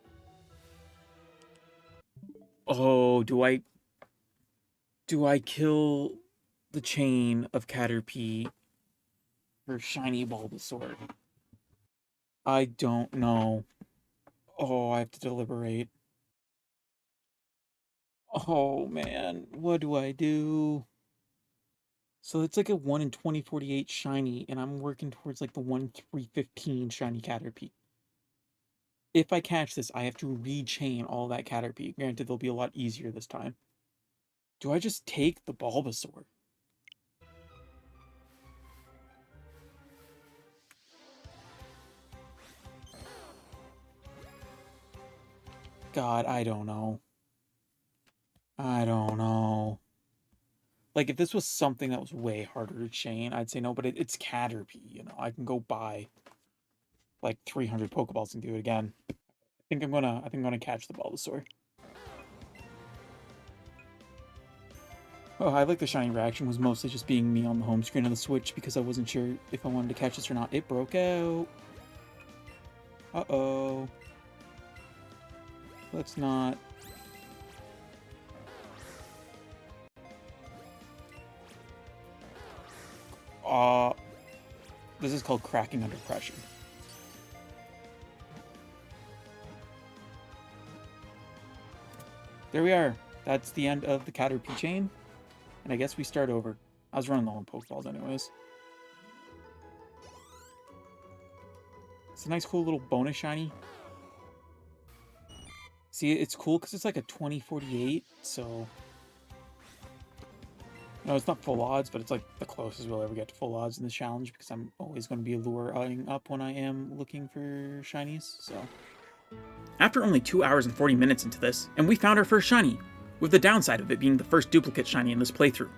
Oh, do I kill the chain of Caterpie for shiny Bulbasaur? I don't know. Oh, I have to deliberate. Oh man, what do I do? So it's like a 1 in 2048 shiny, and I'm working towards like the 1 in 315 shiny Caterpie. If I catch this, I have to rechain all that Caterpie. Granted, they'll be a lot easier this time. Do I just take the Bulbasaur? God, I don't know. I don't know. Like, if this was something that was way harder to chain, I'd say no, but it's Caterpie, you know. I can go buy like 300 Pokeballs and do it again. I think I'm gonna catch the Bulbasaur. Oh, I like the shiny reaction was mostly just being me on the home screen of the Switch because I wasn't sure if I wanted to catch this or not. It broke out. Uh-oh. Let's not. This is called cracking under pressure. There we are. That's the end of the Caterpie chain. And I guess we start over. I was running low on Pokeballs anyways. It's a nice, cool little bonus shiny. See, it's cool because it's like a 2048, so... No, it's not full odds, but it's like the closest we'll ever get to full odds in this challenge because I'm always going to be luring up when I am looking for shinies, so... After only 2 hours and 40 minutes into this, and we found our first shiny, with the downside of it being the first duplicate shiny in this playthrough.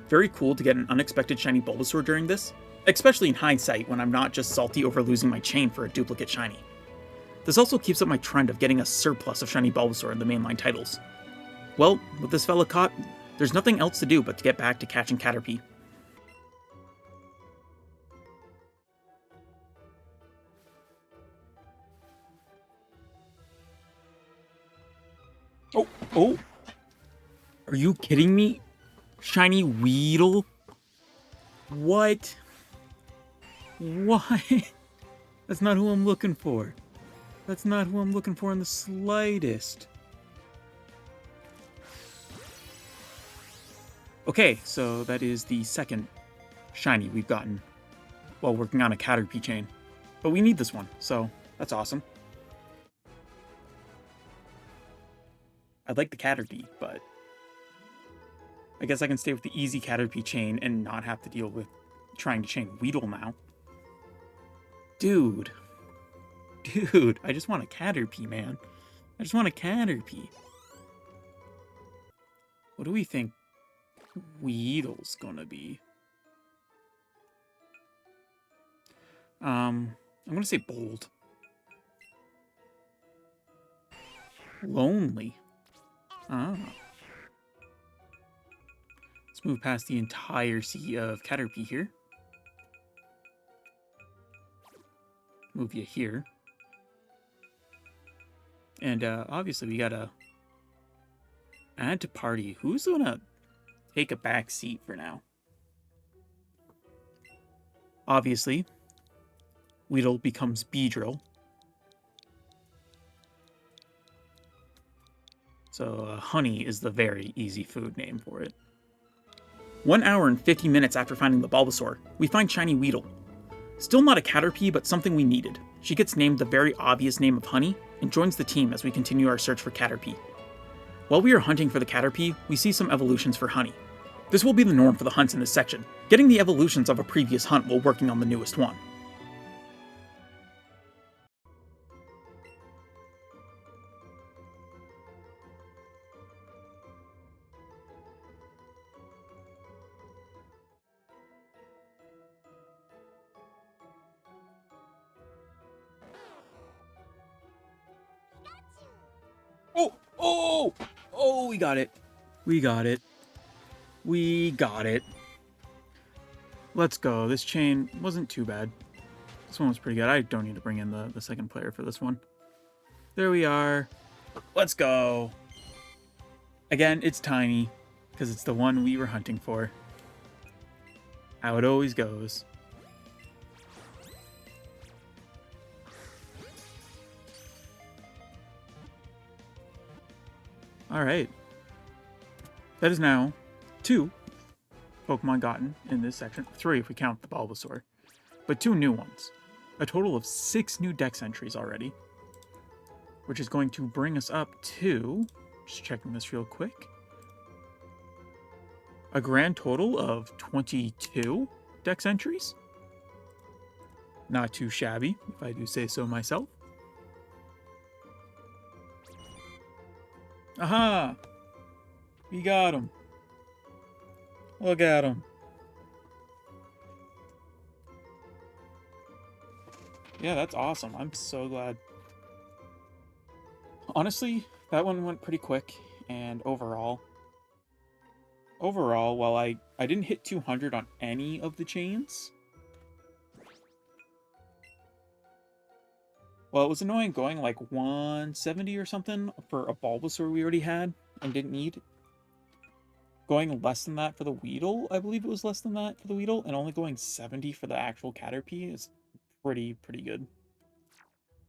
Very cool to get an unexpected shiny Bulbasaur during this, especially in hindsight when I'm not just salty over losing my chain for a duplicate shiny. This also keeps up my trend of getting a surplus of shiny Bulbasaur in the mainline titles. Well, with this fella caught, there's nothing else to do but to get back to catching Caterpie. Oh! Are you kidding me? Shiny Weedle? What? Why? That's not who I'm looking for. That's not who I'm looking for in the slightest. Okay, so that is the second shiny we've gotten while working on a Caterpie chain. But we need this one, so that's awesome. I'd like the Caterpie, but I guess I can stay with the easy Caterpie chain and not have to deal with trying to chain Weedle now. Dude, I just want a Caterpie, man. I just want a Caterpie. What do we think Weedle's gonna be? I'm gonna say bold. Lonely. Ah. Let's move past the entire sea of Caterpie here. Move you here. And obviously we gotta add to party. Who's gonna take a back seat for now? Obviously, Weedle becomes Beedrill. So Honey is the very easy food name for it. 1 hour and 50 minutes after finding the Bulbasaur, we find shiny Weedle. Still not a Caterpie, but something we needed. She gets named the very obvious name of Honey, and joins the team as we continue our search for Caterpie. While we are hunting for the Caterpie, we see some evolutions for Honey. This will be the norm for the hunts in this section, getting the evolutions of a previous hunt while working on the newest one. Oh, we got it. We got it. We got it. Let's go. This chain wasn't too bad. This one was pretty good. I don't need to bring in the second player for this one. There we are. Let's go. Again, it's tiny, because it's the one we were hunting for. How it always goes. Alright. That is now 2 Pokemon gotten in this section. 3 if we count the Bulbasaur. But 2 new ones. A total of 6 new Dex entries already. Which is going to bring us up to... Just checking this real quick. A grand total of 22 Dex entries. Not too shabby, if I do say so myself. Aha! We got him. Look at him. Yeah, that's awesome. I'm so glad. Honestly, that one went pretty quick, and overall, while I didn't hit 200 on any of the chains, well, it was annoying going like 170 or something for a Bulbasaur we already had and didn't need. Going less than that for the Weedle, I believe it was less than that for the Weedle, and only going 70 for the actual Caterpie is pretty good.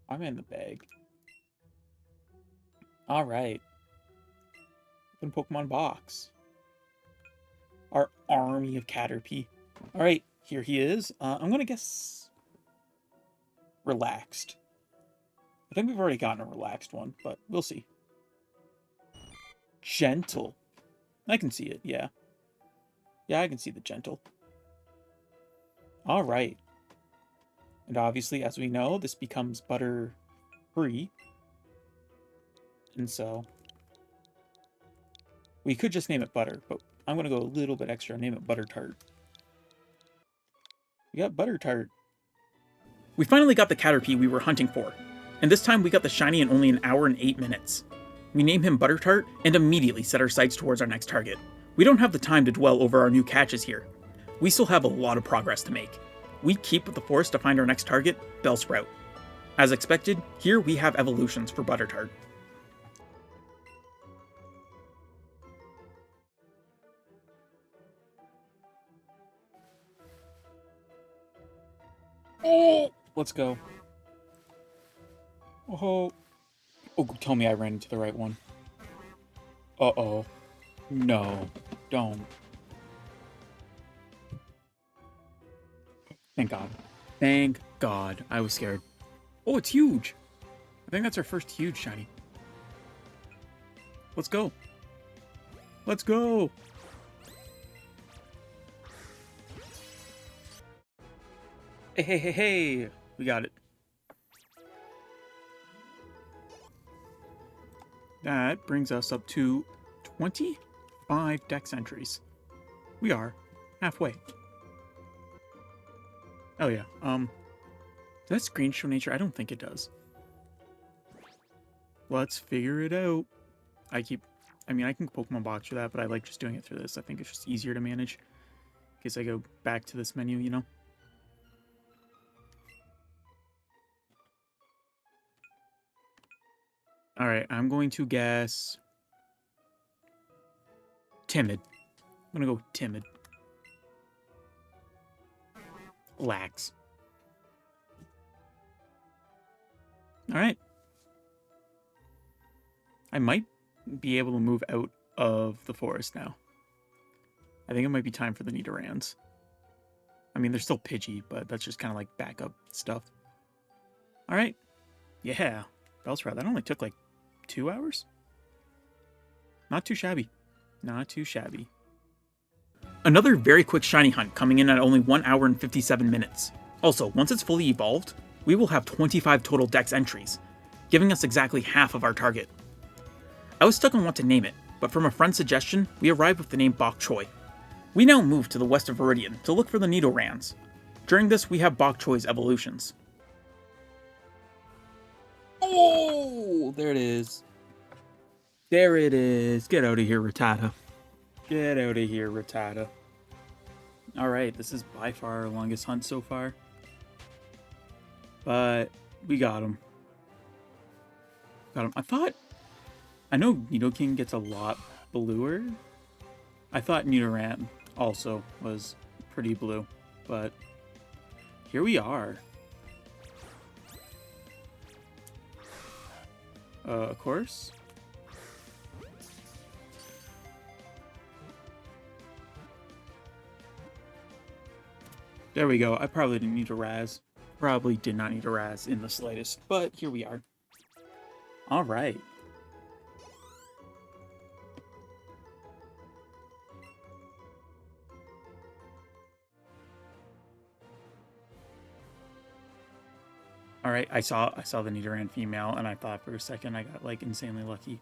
I'm in the bag. Alright. Open Pokemon box. Our army of Caterpie. Alright, here he is. I'm gonna guess... relaxed. I think we've already gotten a relaxed one, but we'll see. Gentle. I can see it, yeah. Yeah, I can see the gentle. Alright. And obviously, as we know, this becomes butter-free. And so... we could just name it Butter, but I'm going to go a little bit extra and name it Butter Tart. We got Butter Tart. We finally got the Caterpie we were hunting for. And this time we got the shiny in only an hour and 8 minutes. We name him Butter Tart and immediately set our sights towards our next target. We don't have the time to dwell over our new catches here. We still have a lot of progress to make. We keep with the forest to find our next target, Bellsprout. As expected, here we have evolutions for Butter Tart. Oh, let's go. Oh, tell me I ran into the right one. Uh-oh. No, don't. Thank God. Thank God. I was scared. Oh, it's huge. I think that's our first huge shiny. Let's go. Let's go. Hey. We got it. That brings us up to 25 Dex entries. We are halfway. Oh yeah, does that screen show nature? I don't think it does. Let's figure it out. I can Pokemon box for that, but I like just doing it through this. I think it's just easier to manage. In case I go back to this menu, you know? Alright, I'm going to guess... timid. I'm gonna go timid. Lax. Alright. I might be able to move out of the forest now. I think it might be time for the Nidorans. I mean, they're still Pidgey, but that's just kind of like backup stuff. Alright. Yeah. Bellsprout. That only took like 2 hours? Not too shabby. Not too shabby. Another very quick shiny hunt coming in at only 1 hour and 57 minutes. Also, once it's fully evolved, we will have 25 total Dex entries, giving us exactly half of our target. I was stuck on what to name it, but from a friend's suggestion, we arrived with the name Bok Choy. We now move to the west of Viridian to look for the Nidorans. During this, we have Bok Choy's evolutions. Oh, there it is. There it is. Get out of here, Rattata. Get out of here, Rattata. Alright, this is by far our longest hunt so far. But we got him. I know Nidoking gets a lot bluer. I thought Nidoran also was pretty blue, but here we are. Of course. There we go. I probably didn't need a Raz. Probably did not need a Raz in the slightest, but here we are. All right. All right, I saw the Nidoran female, and I thought for a second I got like insanely lucky.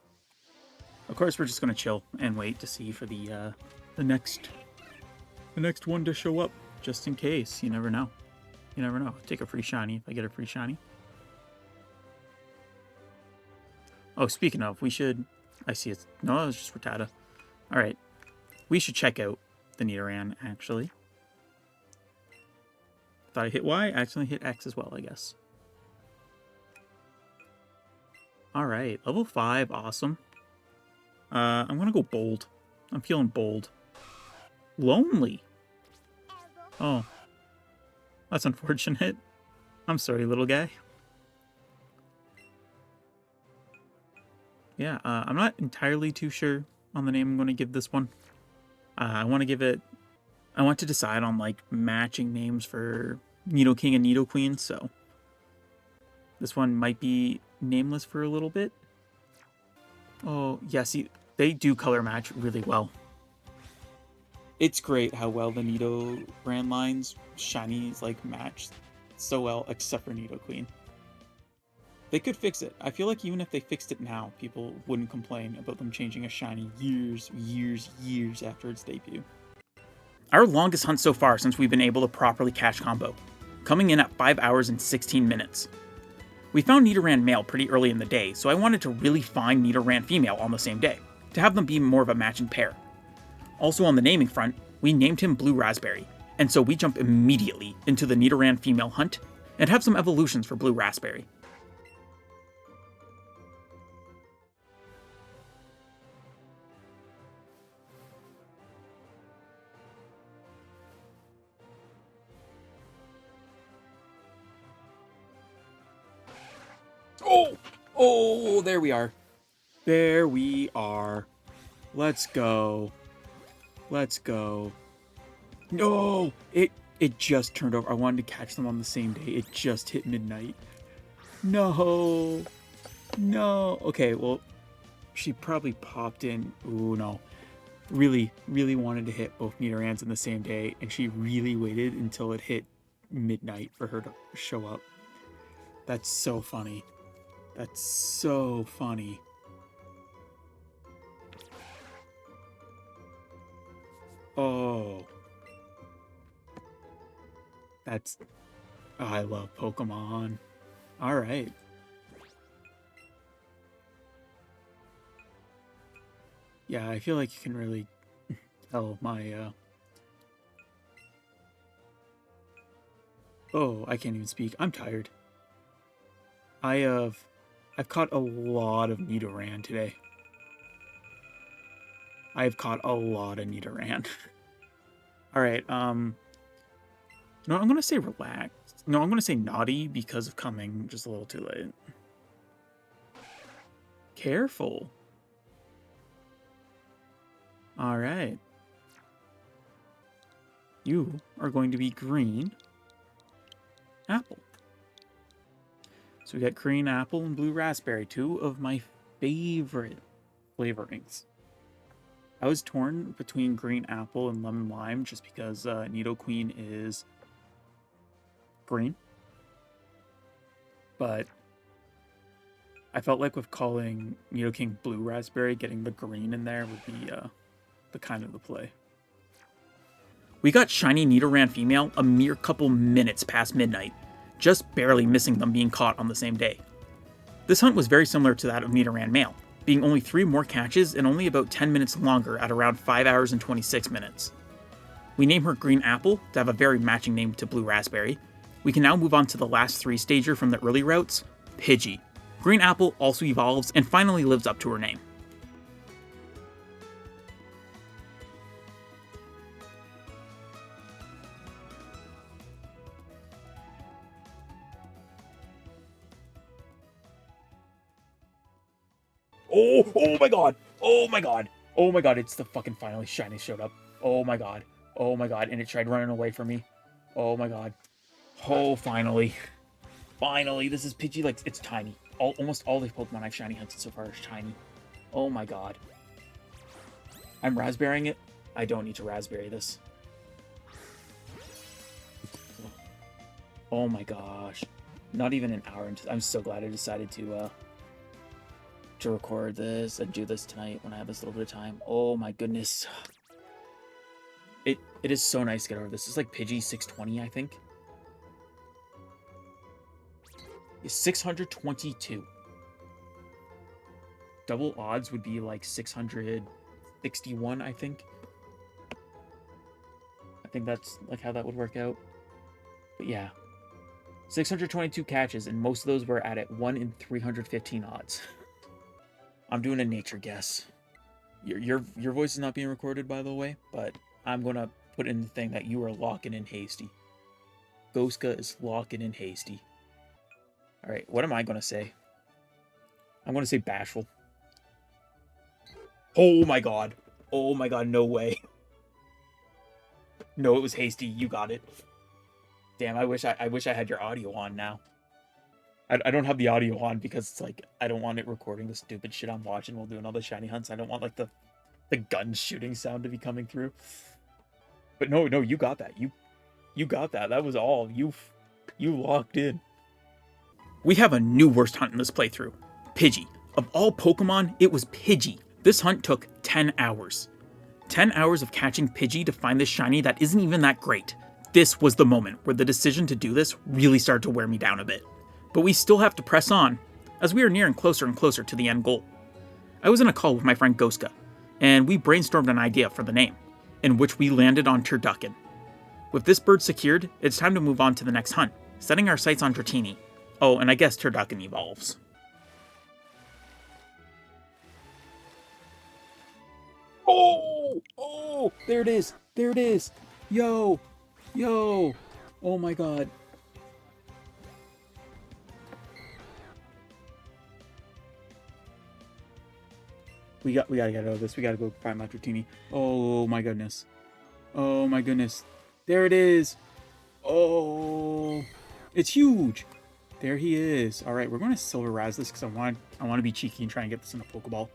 Of course, we're just gonna chill and wait to see for the next one to show up, just in case. You never know. You never know. Take a free shiny if I get a free shiny. Oh, speaking of, we should. I see it's no, it's just Rattata. All right, we should check out the Nidoran actually. Thought I hit Y, actually hit X as well, I guess. Alright, level 5, awesome. I'm gonna go bold. I'm feeling bold. Lonely. Oh. That's unfortunate. I'm sorry, little guy. Yeah, I'm not entirely too sure on the name I'm gonna give this one. I want to decide on, like, matching names for Nidoking and Nidoqueen, so this one might be nameless for a little bit. Oh, yeah, see, they do color match really well. It's great how well the Nido brand lines, shinies, like, match so well, except for Nidoqueen. They could fix it. I feel like even if they fixed it now, people wouldn't complain about them changing a shiny years after its debut. Our longest hunt so far since we've been able to properly catch combo, coming in at 5 hours and 16 minutes. We found Nidoran male pretty early in the day, so I wanted to really find Nidoran female on the same day, to have them be more of a matching pair. Also on the naming front, we named him Blue Raspberry, and so we jump immediately into the Nidoran female hunt, and have some evolutions for Blue Raspberry. Oh, there we are. There we are. Let's go. Let's go. No, it just turned over. I wanted to catch them on the same day. It just hit midnight. No. No. Okay, well, she probably popped in. Ooh, no. Really wanted to hit both Nidorans in the same day, and she really waited until it hit midnight for her to show up. That's so funny. That's so funny. Oh. That's... Oh, I love Pokemon. Alright. Yeah, I feel like you can really tell my... Oh, I can't even speak. I'm tired. I've caught a lot of Nidoran today. I've caught a lot of Nidoran. Alright, no, I'm gonna say relaxed. No, I'm gonna say naughty because of coming just a little too late. Careful. Alright. You are going to be green apple. So we got green apple and blue raspberry, two of my favorite flavorings. I was torn between green apple and lemon lime just because Nidoqueen is green. But I felt like with calling Nidoking blue raspberry, getting the green in there would be the kind of the play. We got shiny Nidoran female a mere couple minutes past midnight, just barely missing them being caught on the same day. This hunt was very similar to that of Nidoran male, being only 3 more catches and only about 10 minutes longer at around 5 hours and 26 minutes. We named her Green Apple to have a very matching name to Blue Raspberry. We can now move on to the last 3 stager from the early routes, Pidgey. Green Apple also evolves and finally lives up to her name. Oh my god! Oh my god! Oh my god, it's the fucking finally shiny showed up. Oh my god. Oh my god, and it tried running away from me. Oh my god. Oh, finally. Finally, this is Pidgey, like, it's tiny. Almost all the Pokemon I've shiny hunted so far is tiny. Oh my god. I'm raspberrying it. I don't need to raspberry this. Oh my gosh. Not even an hour into... I'm so glad I decided to record this and do this tonight when I have this little bit of time. Oh my goodness. It is so nice to get over this. This is like Pidgey 620, I think. It's 622. Double odds would be like 661, I think. I think that's like how that would work out. But yeah. 622 catches, and most of those were at 1 in 315 odds. I'm doing a nature guess. Your voice is not being recorded, by the way, but I'm gonna put in the thing that you are locking in hasty. Ghoska is locking in hasty. Alright, what am I gonna say? I'm gonna say bashful. Oh my god. Oh my god, no way. No, it was hasty. You got it. Damn, I wish I had your audio on now. I don't have the audio on because it's like I don't want it recording the stupid shit I'm watching while doing all the shiny hunts. I don't want like the gun shooting sound to be coming through. But no, you got that. You got that. That was all. You locked in. We have a new worst hunt in this playthrough. Pidgey. Of all Pokemon, it was Pidgey. This hunt took 10 hours. 10 hours of catching Pidgey to find this shiny that isn't even that great. This was the moment where the decision to do this really started to wear me down a bit. But we still have to press on, as we are nearing closer and closer to the end goal. I was in a call with my friend Ghoska, and we brainstormed an idea for the name, in which we landed on Turducken. With this bird secured, it's time to move on to the next hunt, setting our sights on Dratini. Oh, and I guess Turducken evolves. Oh, there it is, yo, oh my god. We gotta get out of this. We gotta go find my Dratini. Oh my goodness. Oh my goodness. There it is. Oh, it's huge. There he is. All right, we're going to Silver Raz this because I want to be cheeky and try and get this in a Pokeball.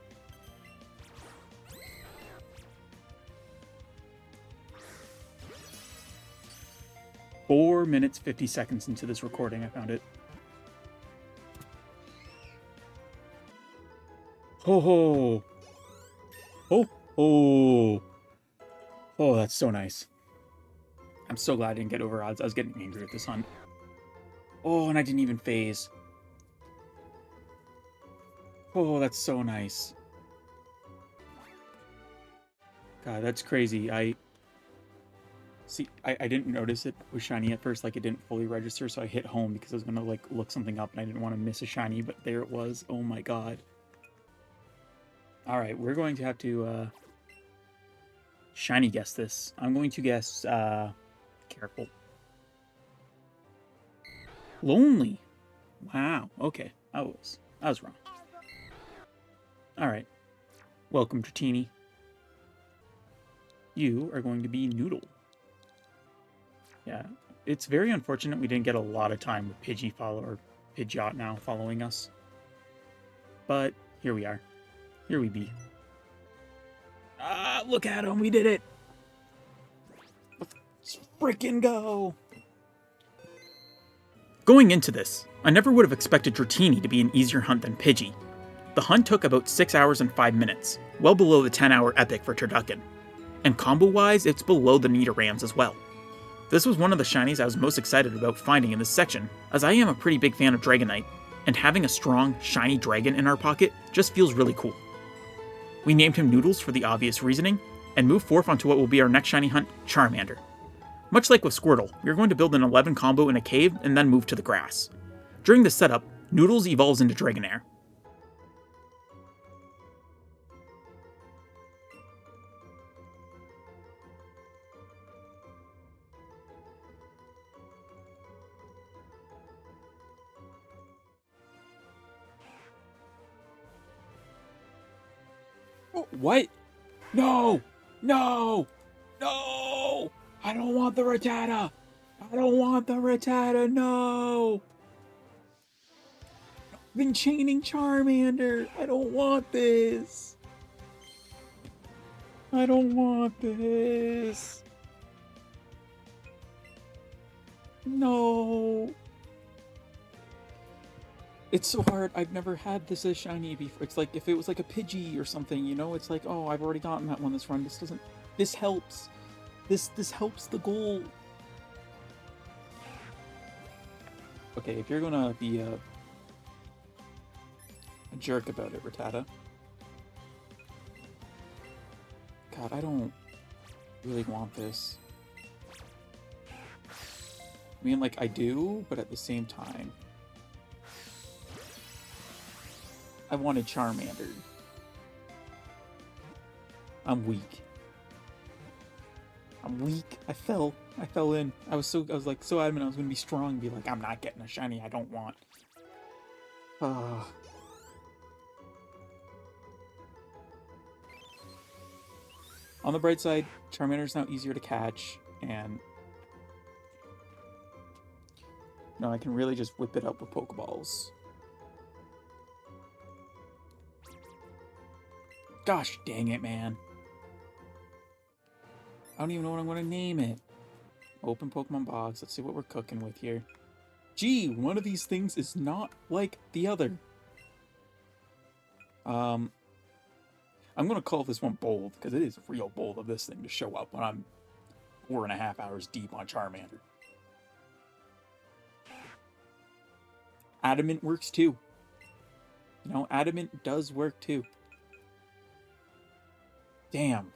Four minutes, 50 seconds into this recording, I found it. Ho ho. Oh, that's so nice. I'm so glad I didn't get over odds. I was getting angry at this hunt. Oh, and I didn't even phase. Oh, that's so nice. God, that's crazy. I didn't notice it was shiny at first, like it didn't fully register, so I hit home because I was gonna like look something up and I didn't want to miss a shiny, but there it was. Oh my god. Alright, we're going to have to shiny guess this. I'm going to guess careful. Lonely. Wow, okay. I was wrong. Alright. Welcome, Dratini. You are going to be Noodle. Yeah, it's very unfortunate we didn't get a lot of time with Pidgeot now following us. But here we are. Here we be. Ah, look at him, we did it! Let's frickin' go! Going into this, I never would have expected Dratini to be an easier hunt than Pidgey. The hunt took about 6 hours and 5 minutes, well below the 10-hour epic for Turducken. And combo-wise, it's below the Nidorans as well. This was one of the shinies I was most excited about finding in this section, as I am a pretty big fan of Dragonite, and having a strong, shiny dragon in our pocket just feels really cool. We named him Noodles for the obvious reasoning, and moved forth onto what will be our next shiny hunt, Charmander. Much like with Squirtle, you're going to build an 11 combo in a cave and then move to the grass. During this setup, Noodles evolves into Dragonair. What? No! No! No! I don't want the Rattata! I don't want the Rattata, no! I've been chaining Charmander! I don't want this! I don't want this! No! It's so hard. I've never had this as shiny before. It's like if it was like a Pidgey or something, you know? It's like, oh, I've already gotten that one this run. This doesn't... This helps. This helps the goal. Okay, if you're gonna be a jerk about it, Rattata. God, I don't really want this. I mean, like, I do, but at the same time... I wanted Charmander. I'm weak. I'm weak. I fell in. I was like so adamant I was gonna be strong and be like, I'm not getting a shiny I don't want. On the bright side, Charmander is now easier to catch, and I can really just whip it up with Pokeballs. Gosh dang it, man. I don't even know what I'm going to name it. Open Pokemon box. Let's see what we're cooking with here. Gee, one of these things is not like the other. I'm going to call this one bold, because it is real bold of this thing to show up when I'm 4.5 hours deep on Charmander. Adamant works too. You know, Adamant does work too. Damn.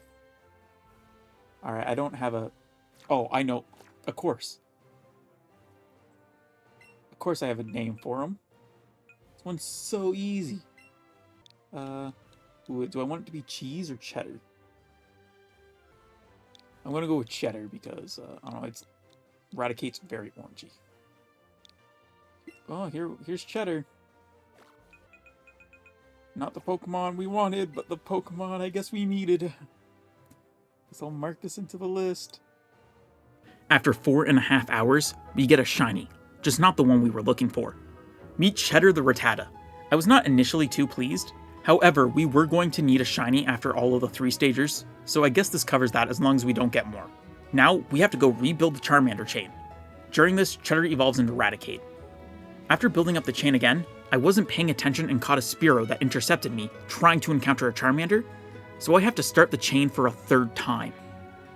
Alright, I don't have a... Oh, I know. Of course. Of course I have a name for him. This one's so easy. Do I want it to be cheese or cheddar? I'm gonna go with cheddar because, I don't know, Eradicate's very orangey. Oh, here's cheddar. Not the Pokemon we wanted, but the Pokemon I guess we needed. So I'll mark this into the list. After 4.5 hours, we get a shiny, just not the one we were looking for. Meet Cheddar the Rattata. I was not initially too pleased. However, we were going to need a shiny after all of the 3 stagers, so I guess this covers that as long as we don't get more. Now, we have to go rebuild the Charmander chain. During this, Cheddar evolves into Eradicate. After building up the chain again, I wasn't paying attention and caught a Spearow that intercepted me, trying to encounter a Charmander, so I have to start the chain for a 3rd time.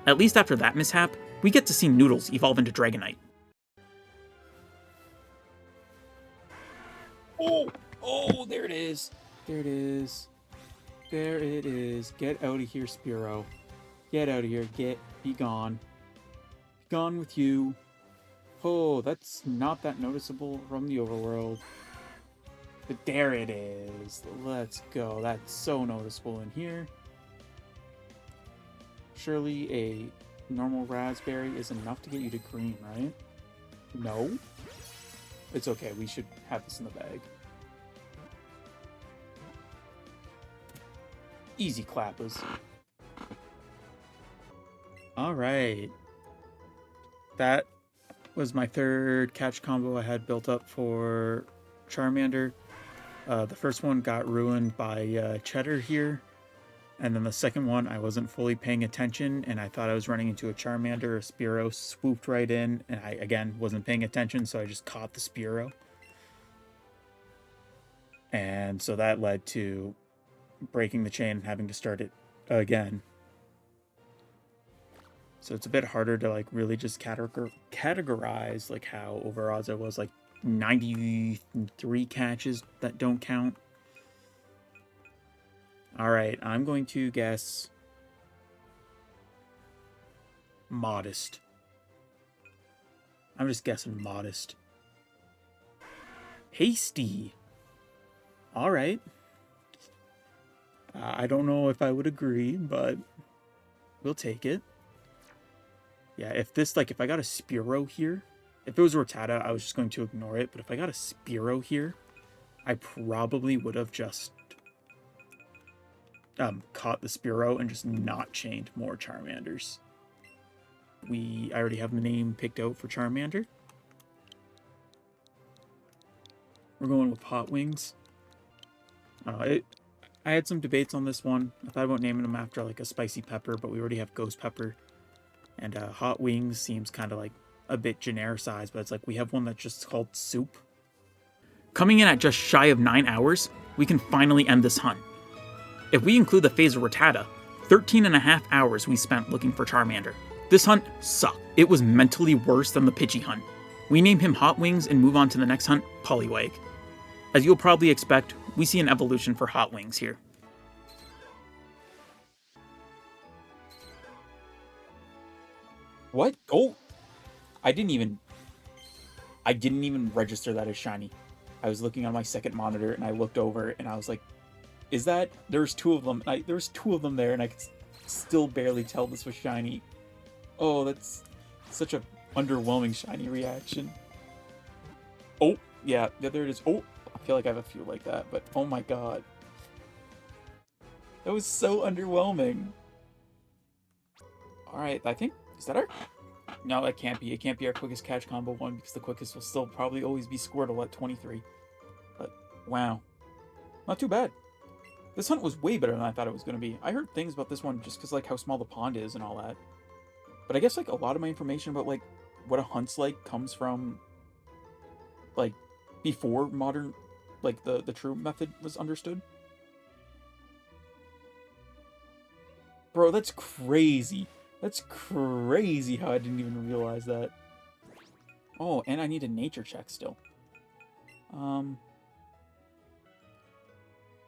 At least after that mishap, we get to see Noodles evolve into Dragonite. Oh, there it is. There it is. There it is. Get out of here, Spearow. Get out of here. Be gone. Be gone with you. Oh, that's not that noticeable from the overworld. But there it is. Let's go. That's so noticeable in here. Surely a normal raspberry is enough to get you to green, right? No? It's okay. We should have this in the bag. Easy clappers. Alright. That was my 3rd catch combo I had built up for Charmander. The first one got ruined by Cheddar here. And then the second one, I wasn't fully paying attention, and I thought I was running into a Charmander. A Spearow swooped right in, and I, again, wasn't paying attention, so I just caught the Spearow. And so that led to breaking the chain and having to start it again. So it's a bit harder to, like, really just categorize, like, how over odds I was, like, 93 catches that don't count. Alright, I'm going to guess modest. I'm just guessing modest. Hasty. Alright. I don't know if I would agree, but we'll take it. Yeah, if I got a Spearow here, if it was Rattata, I was just going to ignore it, but if I got a Spearow here, I probably would have just caught the Spearow and just not chained more Charmanders. I already have the name picked out for Charmander. We're going with Hot Wings. I had some debates on this one. I thought about naming them after like a spicy pepper, but we already have Ghost Pepper. And Hot Wings seems kind of like a bit genericized, but it's like we have one that's just called Soup. Coming in at just shy of 9 hours, we can finally end this hunt. If we include the phase of Rattata, 13.5 hours we spent looking for Charmander. This hunt sucked. It was mentally worse than the Pidgey hunt. We name him Hot Wings and move on to the next hunt, Poliwag. As you'll probably expect, we see an evolution for Hot Wings here. What? Oh! I didn't even register that as shiny. I was looking on my second monitor and I looked over and I was like, is that... There's two of them. There's two of them there and I could still barely tell this was shiny. Oh, that's such a underwhelming shiny reaction. Oh, yeah, there it is. Oh, I feel like I have a few like that, but oh my god. That was so underwhelming. Alright, I think... Is that our... No, that can't be. It can't be our quickest catch combo one because the quickest will still probably always be Squirtle at 23. But, wow. Not too bad. This hunt was way better than I thought it was going to be. I heard things about this one just because, like, how small the pond is and all that. But I guess, like, a lot of my information about, like, what a hunt's like comes from, like, before modern, like, the true method was understood. Bro, that's crazy. That's crazy how I didn't even realize that. Oh, and I need a nature check still. I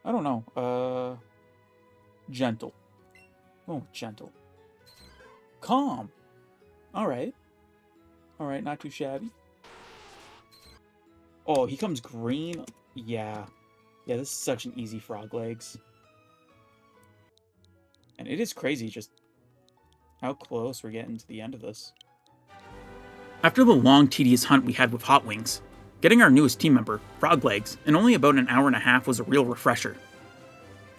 don't know. Gentle. Oh, gentle. Calm. Alright. Alright, not too shabby. Oh, he comes green? Yeah. Yeah, this is such an easy Frog Legs. And it is crazy just how close we're getting to the end of this. After the long, tedious hunt we had with Hot Wings, getting our newest team member, Frog Legs, in only about an hour and a half was a real refresher.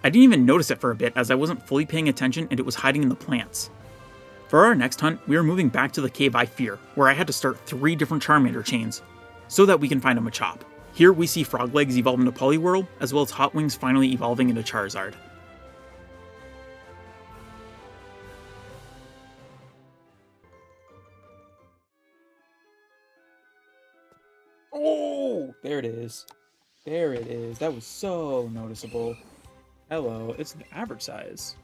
I didn't even notice it for a bit as I wasn't fully paying attention and it was hiding in the plants. For our next hunt, we are moving back to the cave I fear, where I had to start 3 different Charmander chains, so that we can find a Machop. Here we see Frog Legs evolve into Poliwhirl, as well as Hot Wings finally evolving into Charizard. Oh, there it is. There it is. That was so noticeable. Hello, it's an average size.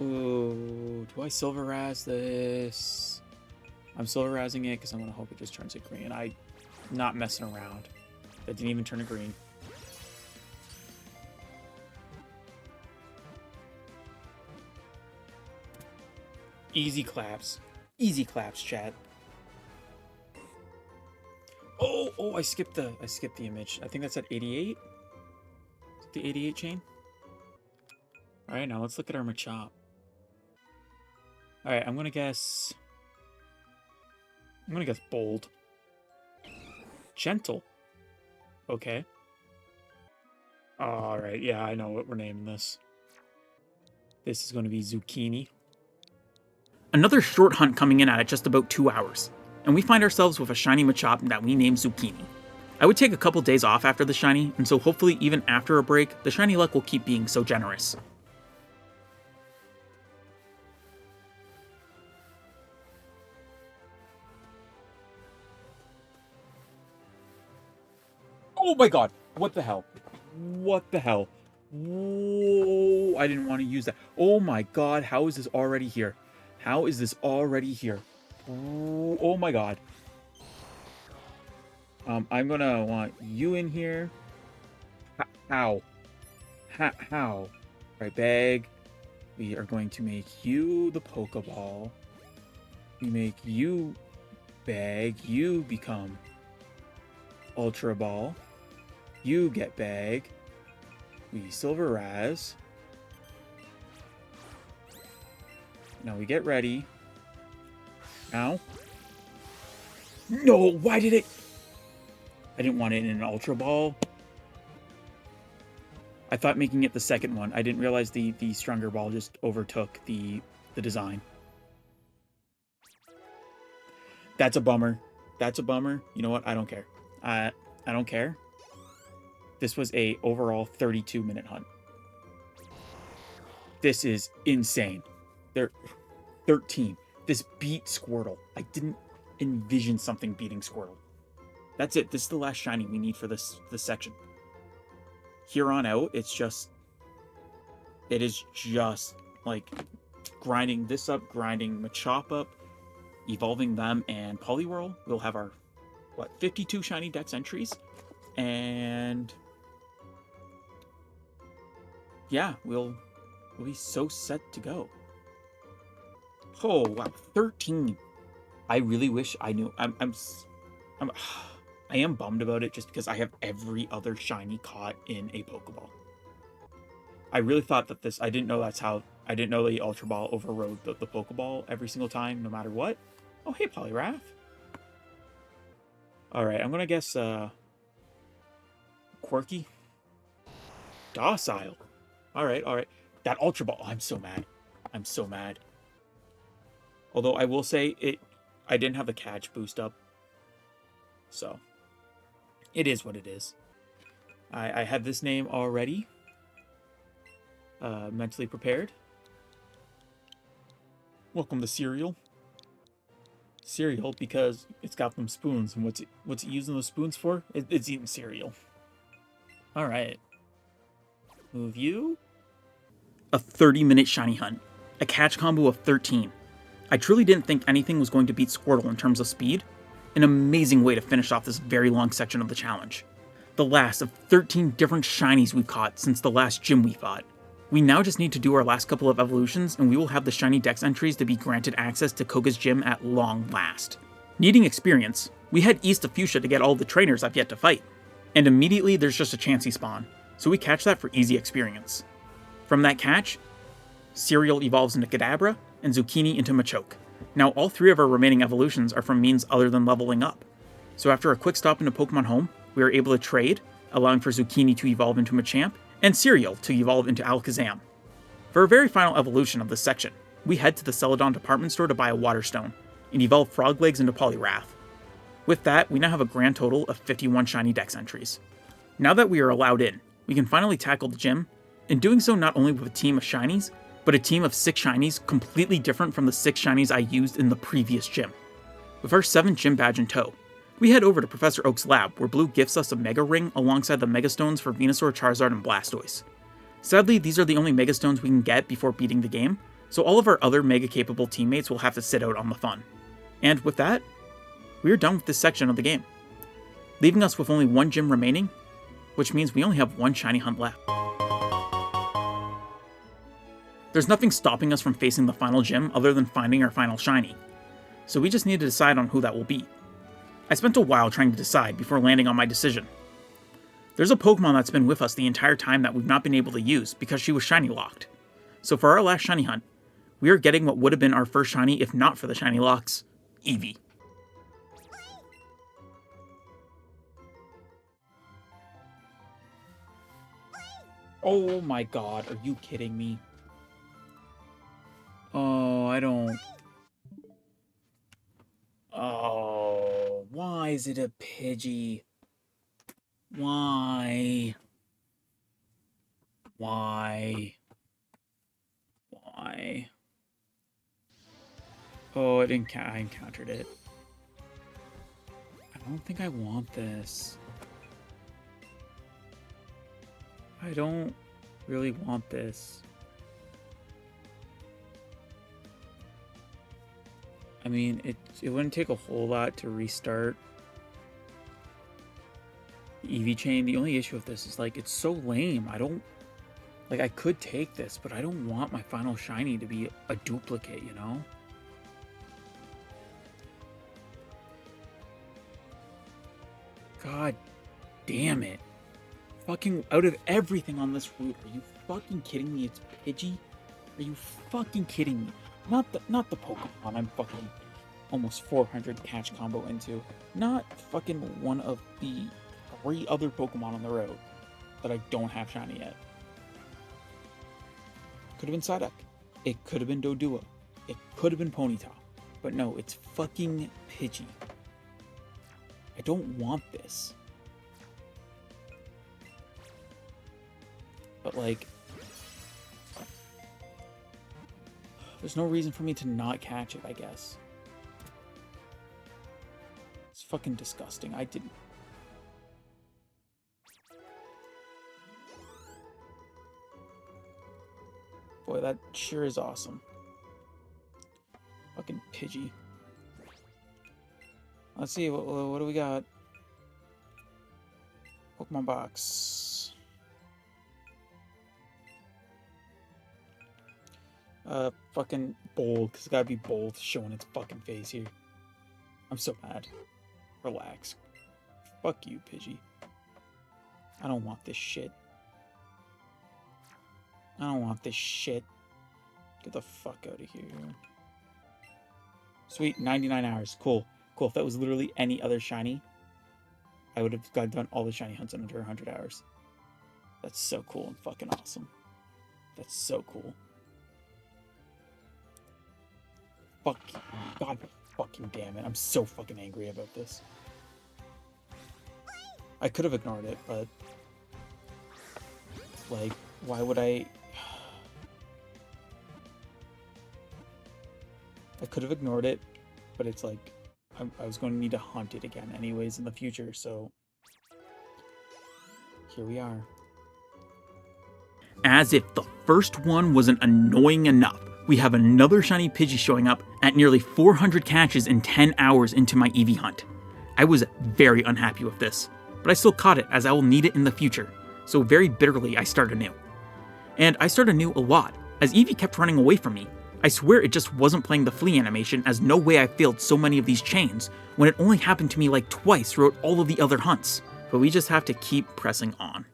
Ooh, do I Silver Razz this? I'm Silver Razzing it because I'm going to hope it just turns it green. I'm not messing around. That didn't even turn it green. Easy claps. Easy claps, chat. Oh, I skipped the image. I think that's at 88. Is it the 88 chain? Alright, now let's look at our Machop. Alright, I'm gonna guess bold. Gentle. Okay. Alright, yeah, I know what we're naming this. This is gonna be Zucchini. Another short hunt coming in at just about 2 hours, and we find ourselves with a shiny Machop that we name Zucchini. I would take a couple days off after the shiny, and so hopefully even after a break, the shiny luck will keep being so generous. Oh my god! What the hell? What the hell? Whoa! I didn't want to use that. Oh my god, how is this already here? How is this already here? Oh my god. I'm gonna want you in here. How? How? Right, bag. We are going to make you the Pokeball. We make you bag. You become Ultra Ball. You get bag. We Silver Raz. Now we get ready. Now. No, why did it? I didn't want it in an Ultra Ball. I thought making it the second one. I didn't realize the stronger ball just overtook the design. That's a bummer. That's a bummer. You know what? I don't care. I don't care. This was a overall 32-minute hunt. This is insane. They're 13. This beat Squirtle. I didn't envision something beating Squirtle. That's it. This is the last shiny we need for this section. Here on out, it is just like grinding this up, grinding Machop up, evolving them, and Poliwhirl. We'll have our, 52 shiny dex entries. And yeah, we'll be so set to go. Oh, wow, 13. I really wish I knew. I am bummed about it just because I have every other shiny caught in a Pokeball. I really thought that I didn't know the Ultra Ball overrode the Pokeball every single time, no matter what. Oh, hey, Poliwrath. Alright, I'm gonna guess, Quirky? Docile. Alright. That Ultra Ball, I'm so mad. I'm so mad. Although I will say, I didn't have the catch boost up. So, it is what it is. I had this name already. Mentally prepared. Welcome to Cereal. Cereal because it's got them spoons. And what's it using those spoons for? It's eating cereal. Alright. Move you. A 30-minute shiny hunt. A catch combo of 13. I truly didn't think anything was going to beat Squirtle in terms of speed. An amazing way to finish off this very long section of the challenge. The last of 13 different shinies we've caught since the last gym we fought. We now just need to do our last couple of evolutions and we will have the shiny dex entries to be granted access to Koga's gym at long last. Needing experience, we head east to Fuchsia to get all the trainers I've yet to fight. And immediately there's just a Chansey spawn, so we catch that for easy experience. From that catch, Cereal evolves into Kadabra and Zucchini into Machoke. Now all 3 of our remaining evolutions are from means other than leveling up. So after a quick stop into Pokemon Home, we are able to trade, allowing for Zucchini to evolve into Machamp, and Cereal to evolve into Alakazam. For our very final evolution of this section, we head to the Celadon department store to buy a Water Stone, and evolve Froglegs into Poliwrath. With that, we now have a grand total of 51 shiny dex entries. Now that we are allowed in, we can finally tackle the gym, and doing so not only with a team of shinies, but a team of 6 shinies completely different from the 6 shinies I used in the previous gym. With our 7th gym badge in tow, we head over to Professor Oak's lab where Blue gifts us a Mega Ring alongside the Mega Stones for Venusaur, Charizard, and Blastoise. Sadly, these are the only Mega Stones we can get before beating the game, so all of our other Mega capable teammates will have to sit out on the fun. And with that, we are done with this section of the game, leaving us with only 1 gym remaining, which means we only have 1 shiny hunt left. There's nothing stopping us from facing the final gym other than finding our final shiny, so we just need to decide on who that will be. I spent a while trying to decide before landing on my decision. There's a Pokemon that's been with us the entire time that we've not been able to use because she was shiny locked. So for our last shiny hunt, we are getting what would have been our first shiny if not for the shiny locks, Eevee. Oh my god, are you kidding me? Oh, I don't... Oh, why is it a Pidgey? Why? Why? Why? Oh, I encountered it. I don't think I want this. I don't really want this. I mean, it wouldn't take a whole lot to restart the Eevee chain. The only issue with this is, like, it's so lame. I don't... Like, I could take this, but I don't want my final shiny to be a duplicate, you know? God damn it. Fucking out of everything on this route, are you fucking kidding me? It's Pidgey? Are you fucking kidding me? Not the Pokemon I'm fucking almost 400 catch combo into. Not fucking one of the 3 other Pokemon on the road that I don't have shiny yet. Could have been Psyduck. It could have been Dodua. It could have been Ponyta. But no, it's fucking Pidgey. I don't want this. But like, there's no reason for me to not catch it, I guess. It's fucking disgusting. I didn't. Boy, that sure is awesome. Fucking Pidgey. Let's see, what do we got? Pokemon box. Fucking bold, because it's gotta be bold, showing its fucking face here. I'm so mad. Relax. Fuck you, Pidgey. I don't want this shit. I don't want this shit. Get the fuck out of here. Sweet, 99 hours. Cool. Cool. If that was literally any other shiny, I would have done all the shiny hunts in under 100 hours. That's so cool and fucking awesome. That's so cool. Fuck. God fucking damn it. I'm so fucking angry about this. I could have ignored it, but... like, why would I... I could have ignored it, but it's like, I was going to need to hunt it again anyways in the future, so... here we are. As if the first one wasn't annoying enough, we have another shiny Pidgey showing up at nearly 400 catches in 10 hours into my Eevee hunt. I was very unhappy with this, but I still caught it as I will need it in the future, so very bitterly I start anew. And I start anew a lot, as Eevee kept running away from me. I swear it just wasn't playing the flee animation, as no way I failed so many of these chains, when it only happened to me like twice throughout all of the other hunts. But we just have to keep pressing on.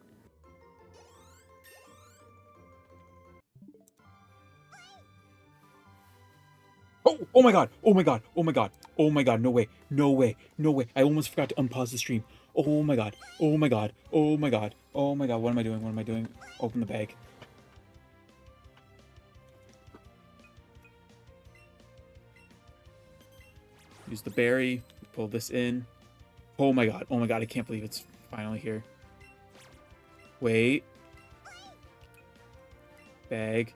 Oh my god, oh my god, oh my god, oh my god, no way, no way, no way. I almost forgot to unpause the stream. Oh my god, oh my god, oh my god, oh my god, what am I doing, what am I doing? Open the bag. Use the berry, pull this in. Oh my god, I can't believe it's finally here. Wait. Bag.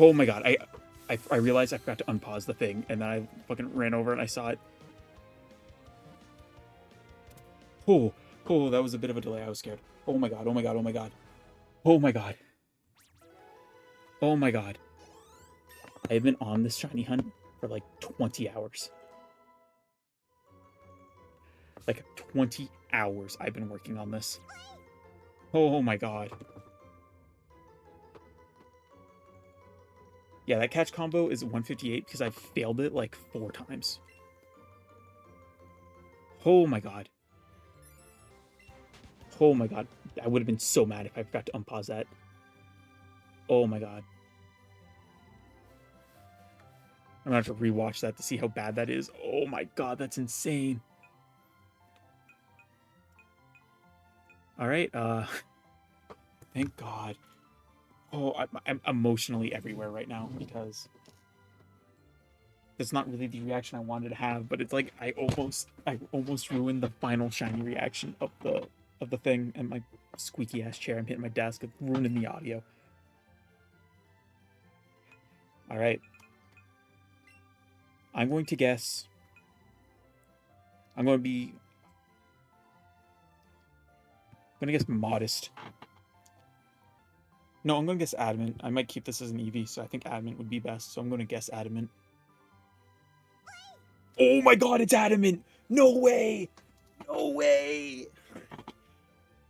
Oh my god, I realized I forgot to unpause the thing, and then I fucking ran over and I saw it. Oh, that was a bit of a delay, I was scared. Oh my god, oh my god, oh my god. Oh my god. Oh my god. I've been on this shiny hunt for like 20 hours. Like 20 hours I've been working on this. Oh my god. Yeah, that catch combo is 158 because I've failed it like 4 times. Oh my god. Oh my god. I would have been so mad if I forgot to unpause that. Oh my god. I'm gonna have to rewatch that to see how bad that is. Oh my god, that's insane. Alright, thank god. Oh, I'm emotionally everywhere right now because it's not really the reaction I wanted to have, but it's like I almost ruined the final shiny reaction of the thing, and my squeaky ass chair. I'm hitting my desk, it's ruining the audio. All right, I'm going to guess. I'm going to guess modest. No, I'm going to guess adamant. I might keep this as an Eevee, so I think adamant would be best. So I'm going to guess adamant. Oh my god, it's adamant! No way! No way!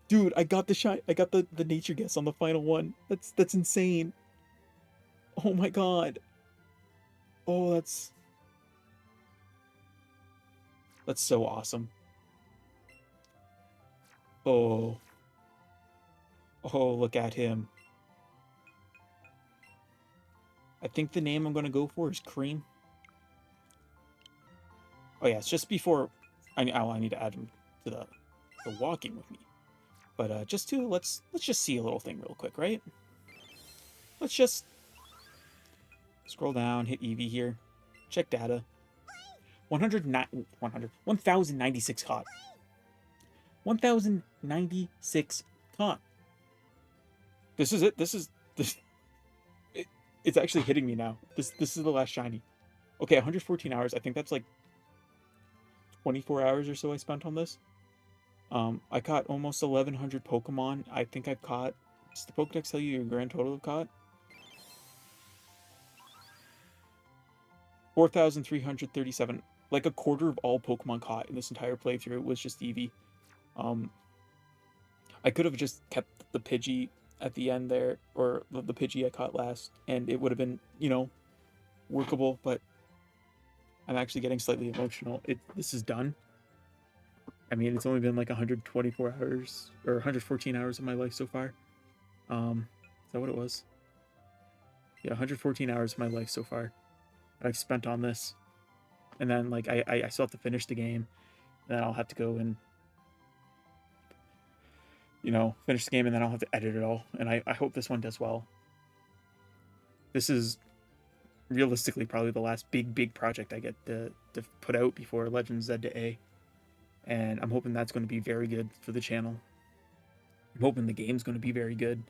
Dude, I got the nature guess on the final one. That's insane. Oh my god. Oh, that's That's so awesome. Oh. Oh, look at him. I think the name I'm going to go for is Cream. Oh yeah, it's just before I need to add him to the walking with me. But let's just see a little thing real quick, right? Let's just scroll down, hit Eevee here, check data. 1,096 caught. 1,096 caught. This is it. This. It's actually hitting me now. This is the last shiny. Okay, 114 hours. I think that's like 24 hours or so I spent on this. I caught almost 1,100 Pokemon. I think I've caught. Does the Pokedex tell you your grand total of caught? 4,337. Like a quarter of all Pokemon caught in this entire playthrough was just Eevee. I could have just kept the Pidgey at the end there, or the Pidgey I caught last, and it would have been, workable, but I'm actually getting slightly emotional. This is done. I mean, it's only been like 124 hours, or 114 hours of my life so far. Is that what it was? Yeah, 114 hours of my life so far I've spent on this. And then, like, I still have to finish the game, and then I'll have to go and, finish the game, and then I'll have to edit it all. And I hope this one does well. This is realistically probably the last big project I get to put out before Legends Z to A. And I'm hoping that's going to be very good for the channel. I'm hoping the game's going to be very good.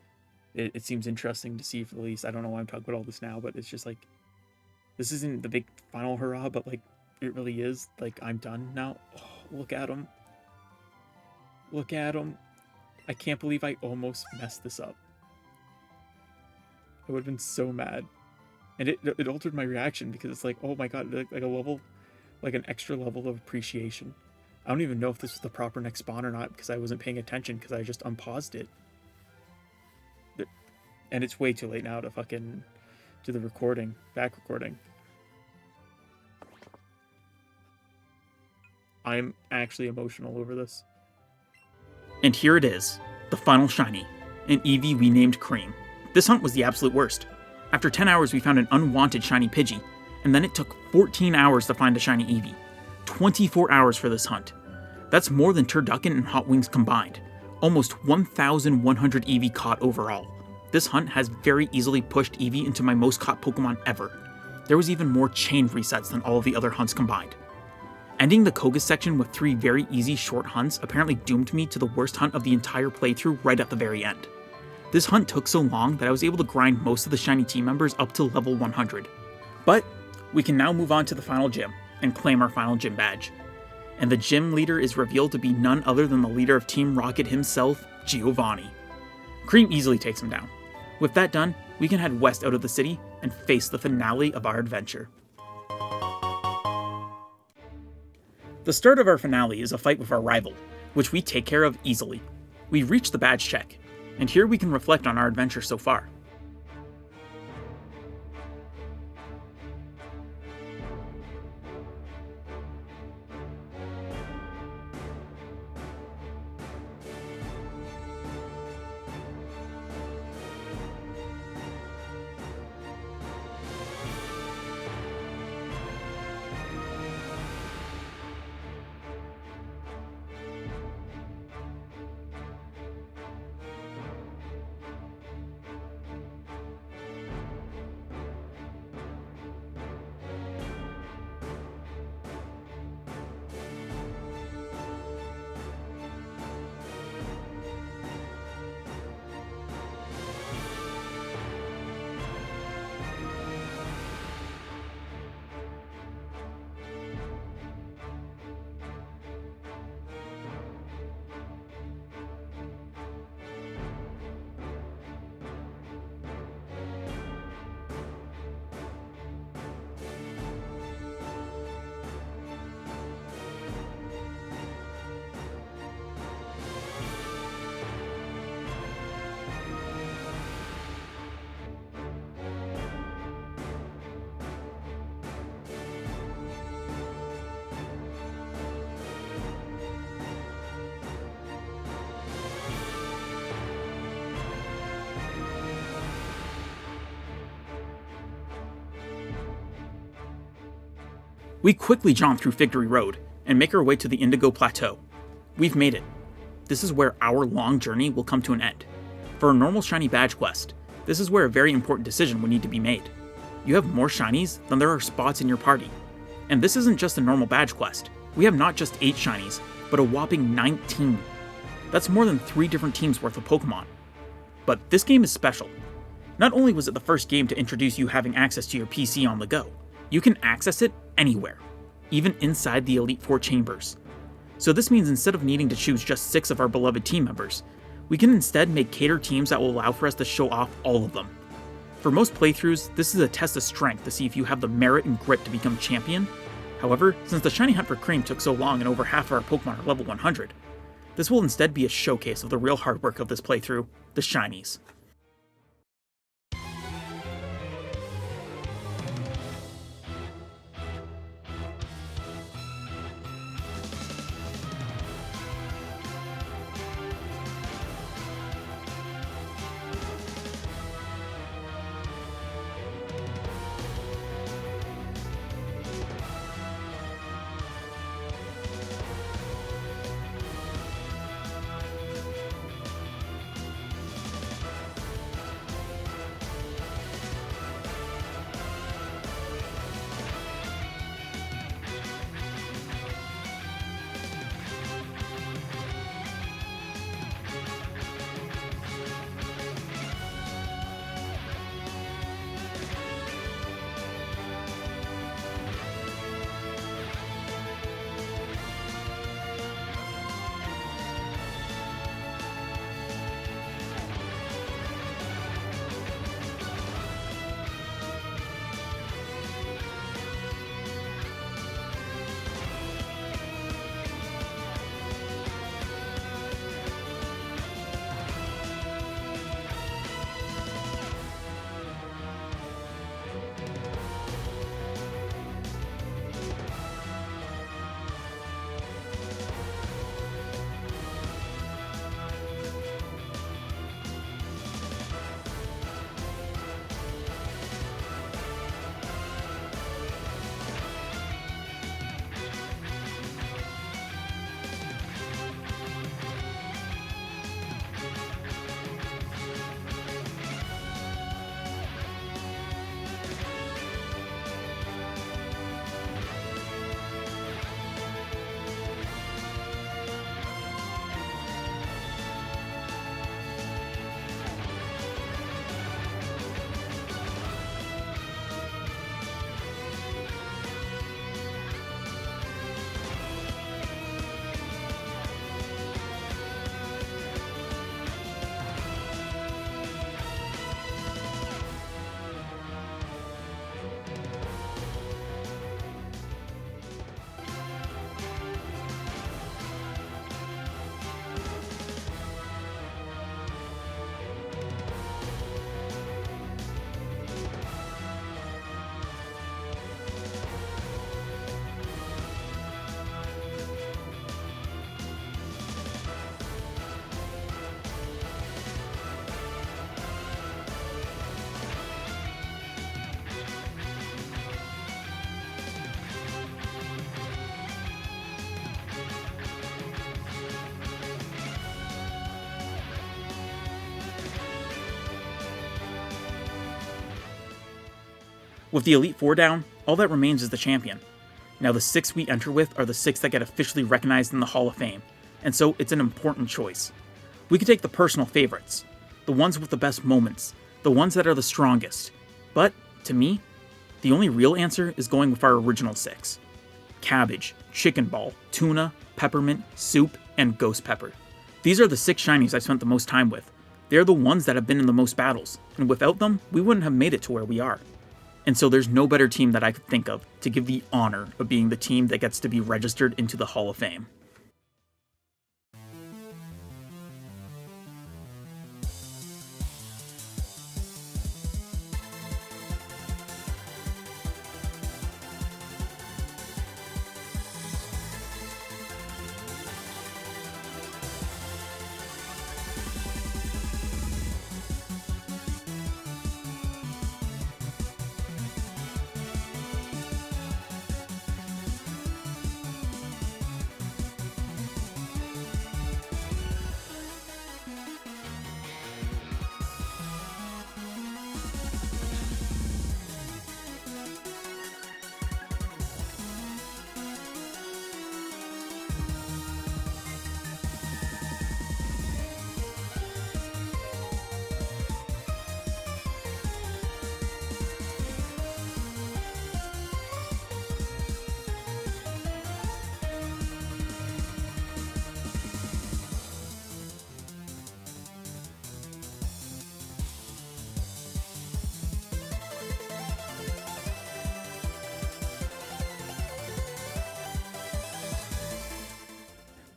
It seems interesting to see for the least. I don't know why I'm talking about all this now, but it's just like, this isn't the big final hurrah, but like, it really is. Like, I'm done now. Oh, look at him. Look at him. I can't believe I almost messed this up. I would have been so mad. And it altered my reaction because it's like, oh my god, like a level, like an extra level of appreciation. I don't even know if this was the proper next spawn or not because I wasn't paying attention because I just unpaused it. And it's way too late now to fucking do the recording, back recording. I'm actually emotional over this. And here it is, the final shiny, an Eevee we named Cream. This hunt was the absolute worst. After 10 hours we found an unwanted shiny Pidgey, and then it took 14 hours to find a shiny Eevee. 24 hours for this hunt. That's more than Turducken and Hot Wings combined. Almost 1,100 Eevee caught overall. This hunt has very easily pushed Eevee into my most caught Pokemon ever. There was even more chain resets than all of the other hunts combined. Ending the Koga section with 3 very easy short hunts apparently doomed me to the worst hunt of the entire playthrough right at the very end. This hunt took so long that I was able to grind most of the shiny team members up to level 100. But we can now move on to the final gym and claim our final gym badge. And the gym leader is revealed to be none other than the leader of Team Rocket himself, Giovanni. Cream easily takes him down. With that done, we can head west out of the city and face the finale of our adventure. The start of our finale is a fight with our rival, which we take care of easily. We've reached the badge check, and here we can reflect on our adventure so far. We quickly jaunt through Victory Road and make our way to the Indigo Plateau. We've made it. This is where our long journey will come to an end. For a normal shiny badge quest, this is where a very important decision would need to be made. You have more shinies than there are spots in your party. And this isn't just a normal badge quest. We have not just 8 shinies, but a whopping 19. That's more than 3 different teams worth of Pokemon. But this game is special. Not only was it the first game to introduce you having access to your PC on the go, you can access it anywhere, even inside the Elite Four chambers. So this means instead of needing to choose just 6 of our beloved team members, we can instead make catered teams that will allow for us to show off all of them. For most playthroughs, this is a test of strength to see if you have the merit and grit to become champion. However, since the shiny hunt for Cream took so long and over half of our Pokemon are level 100, this will instead be a showcase of the real hard work of this playthrough, the Shinies. With the Elite Four down, all that remains is the champion. Now the 6 we enter with are the 6 that get officially recognized in the Hall of Fame, and so it's an important choice. We could take the personal favorites, the ones with the best moments, the ones that are the strongest, but, to me, the only real answer is going with our original 6. Cabbage, Chicken Ball, Tuna, Peppermint, Soup, and Ghost Pepper. These are the 6 shinies I've spent the most time with. They are the ones that have been in the most battles, and without them, we wouldn't have made it to where we are. And so there's no better team that I could think of to give the honor of being the team that gets to be registered into the Hall of Fame.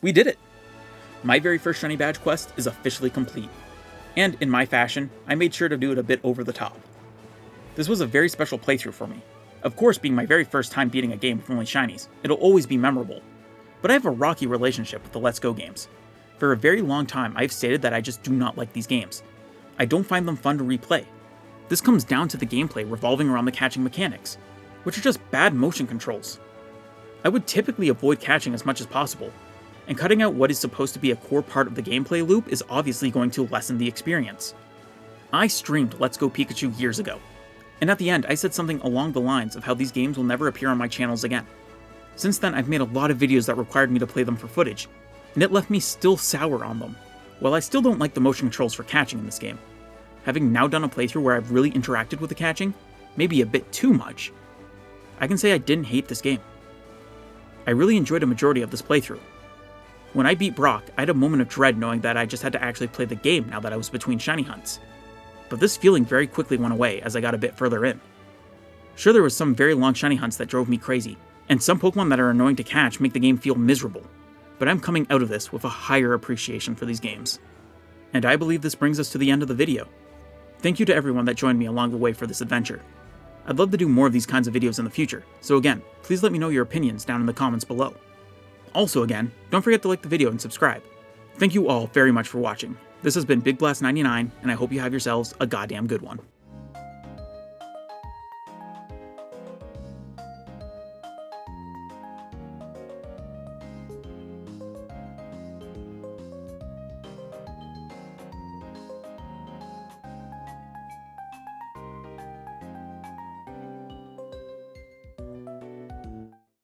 We did it! My very first Shiny Badge quest is officially complete. And in my fashion, I made sure to do it a bit over the top. This was a very special playthrough for me. Of course, being my very first time beating a game with only Shinies, it'll always be memorable. But I have a rocky relationship with the Let's Go games. For a very long time, I've stated that I just do not like these games. I don't find them fun to replay. This comes down to the gameplay revolving around the catching mechanics, which are just bad motion controls. I would typically avoid catching as much as possible, and cutting out what is supposed to be a core part of the gameplay loop is obviously going to lessen the experience. I streamed Let's Go Pikachu years ago, and at the end I said something along the lines of how these games will never appear on my channels again. Since then, I've made a lot of videos that required me to play them for footage, and it left me still sour on them. While I still don't like the motion controls for catching in this game, having now done a playthrough where I've really interacted with the catching, maybe a bit too much, I can say I didn't hate this game. I really enjoyed a majority of this playthrough. When I beat Brock, I had a moment of dread knowing that I just had to actually play the game now that I was between shiny hunts. But this feeling very quickly went away as I got a bit further in. Sure, there was some very long shiny hunts that drove me crazy, and some Pokemon that are annoying to catch make the game feel miserable, but I'm coming out of this with a higher appreciation for these games. And I believe this brings us to the end of the video. Thank you to everyone that joined me along the way for this adventure. I'd love to do more of these kinds of videos in the future, so again, please let me know your opinions down in the comments below. Also again, don't forget to like the video and subscribe. Thank you all very much for watching. This has been Big Blast 99, and I hope you have yourselves a goddamn good one.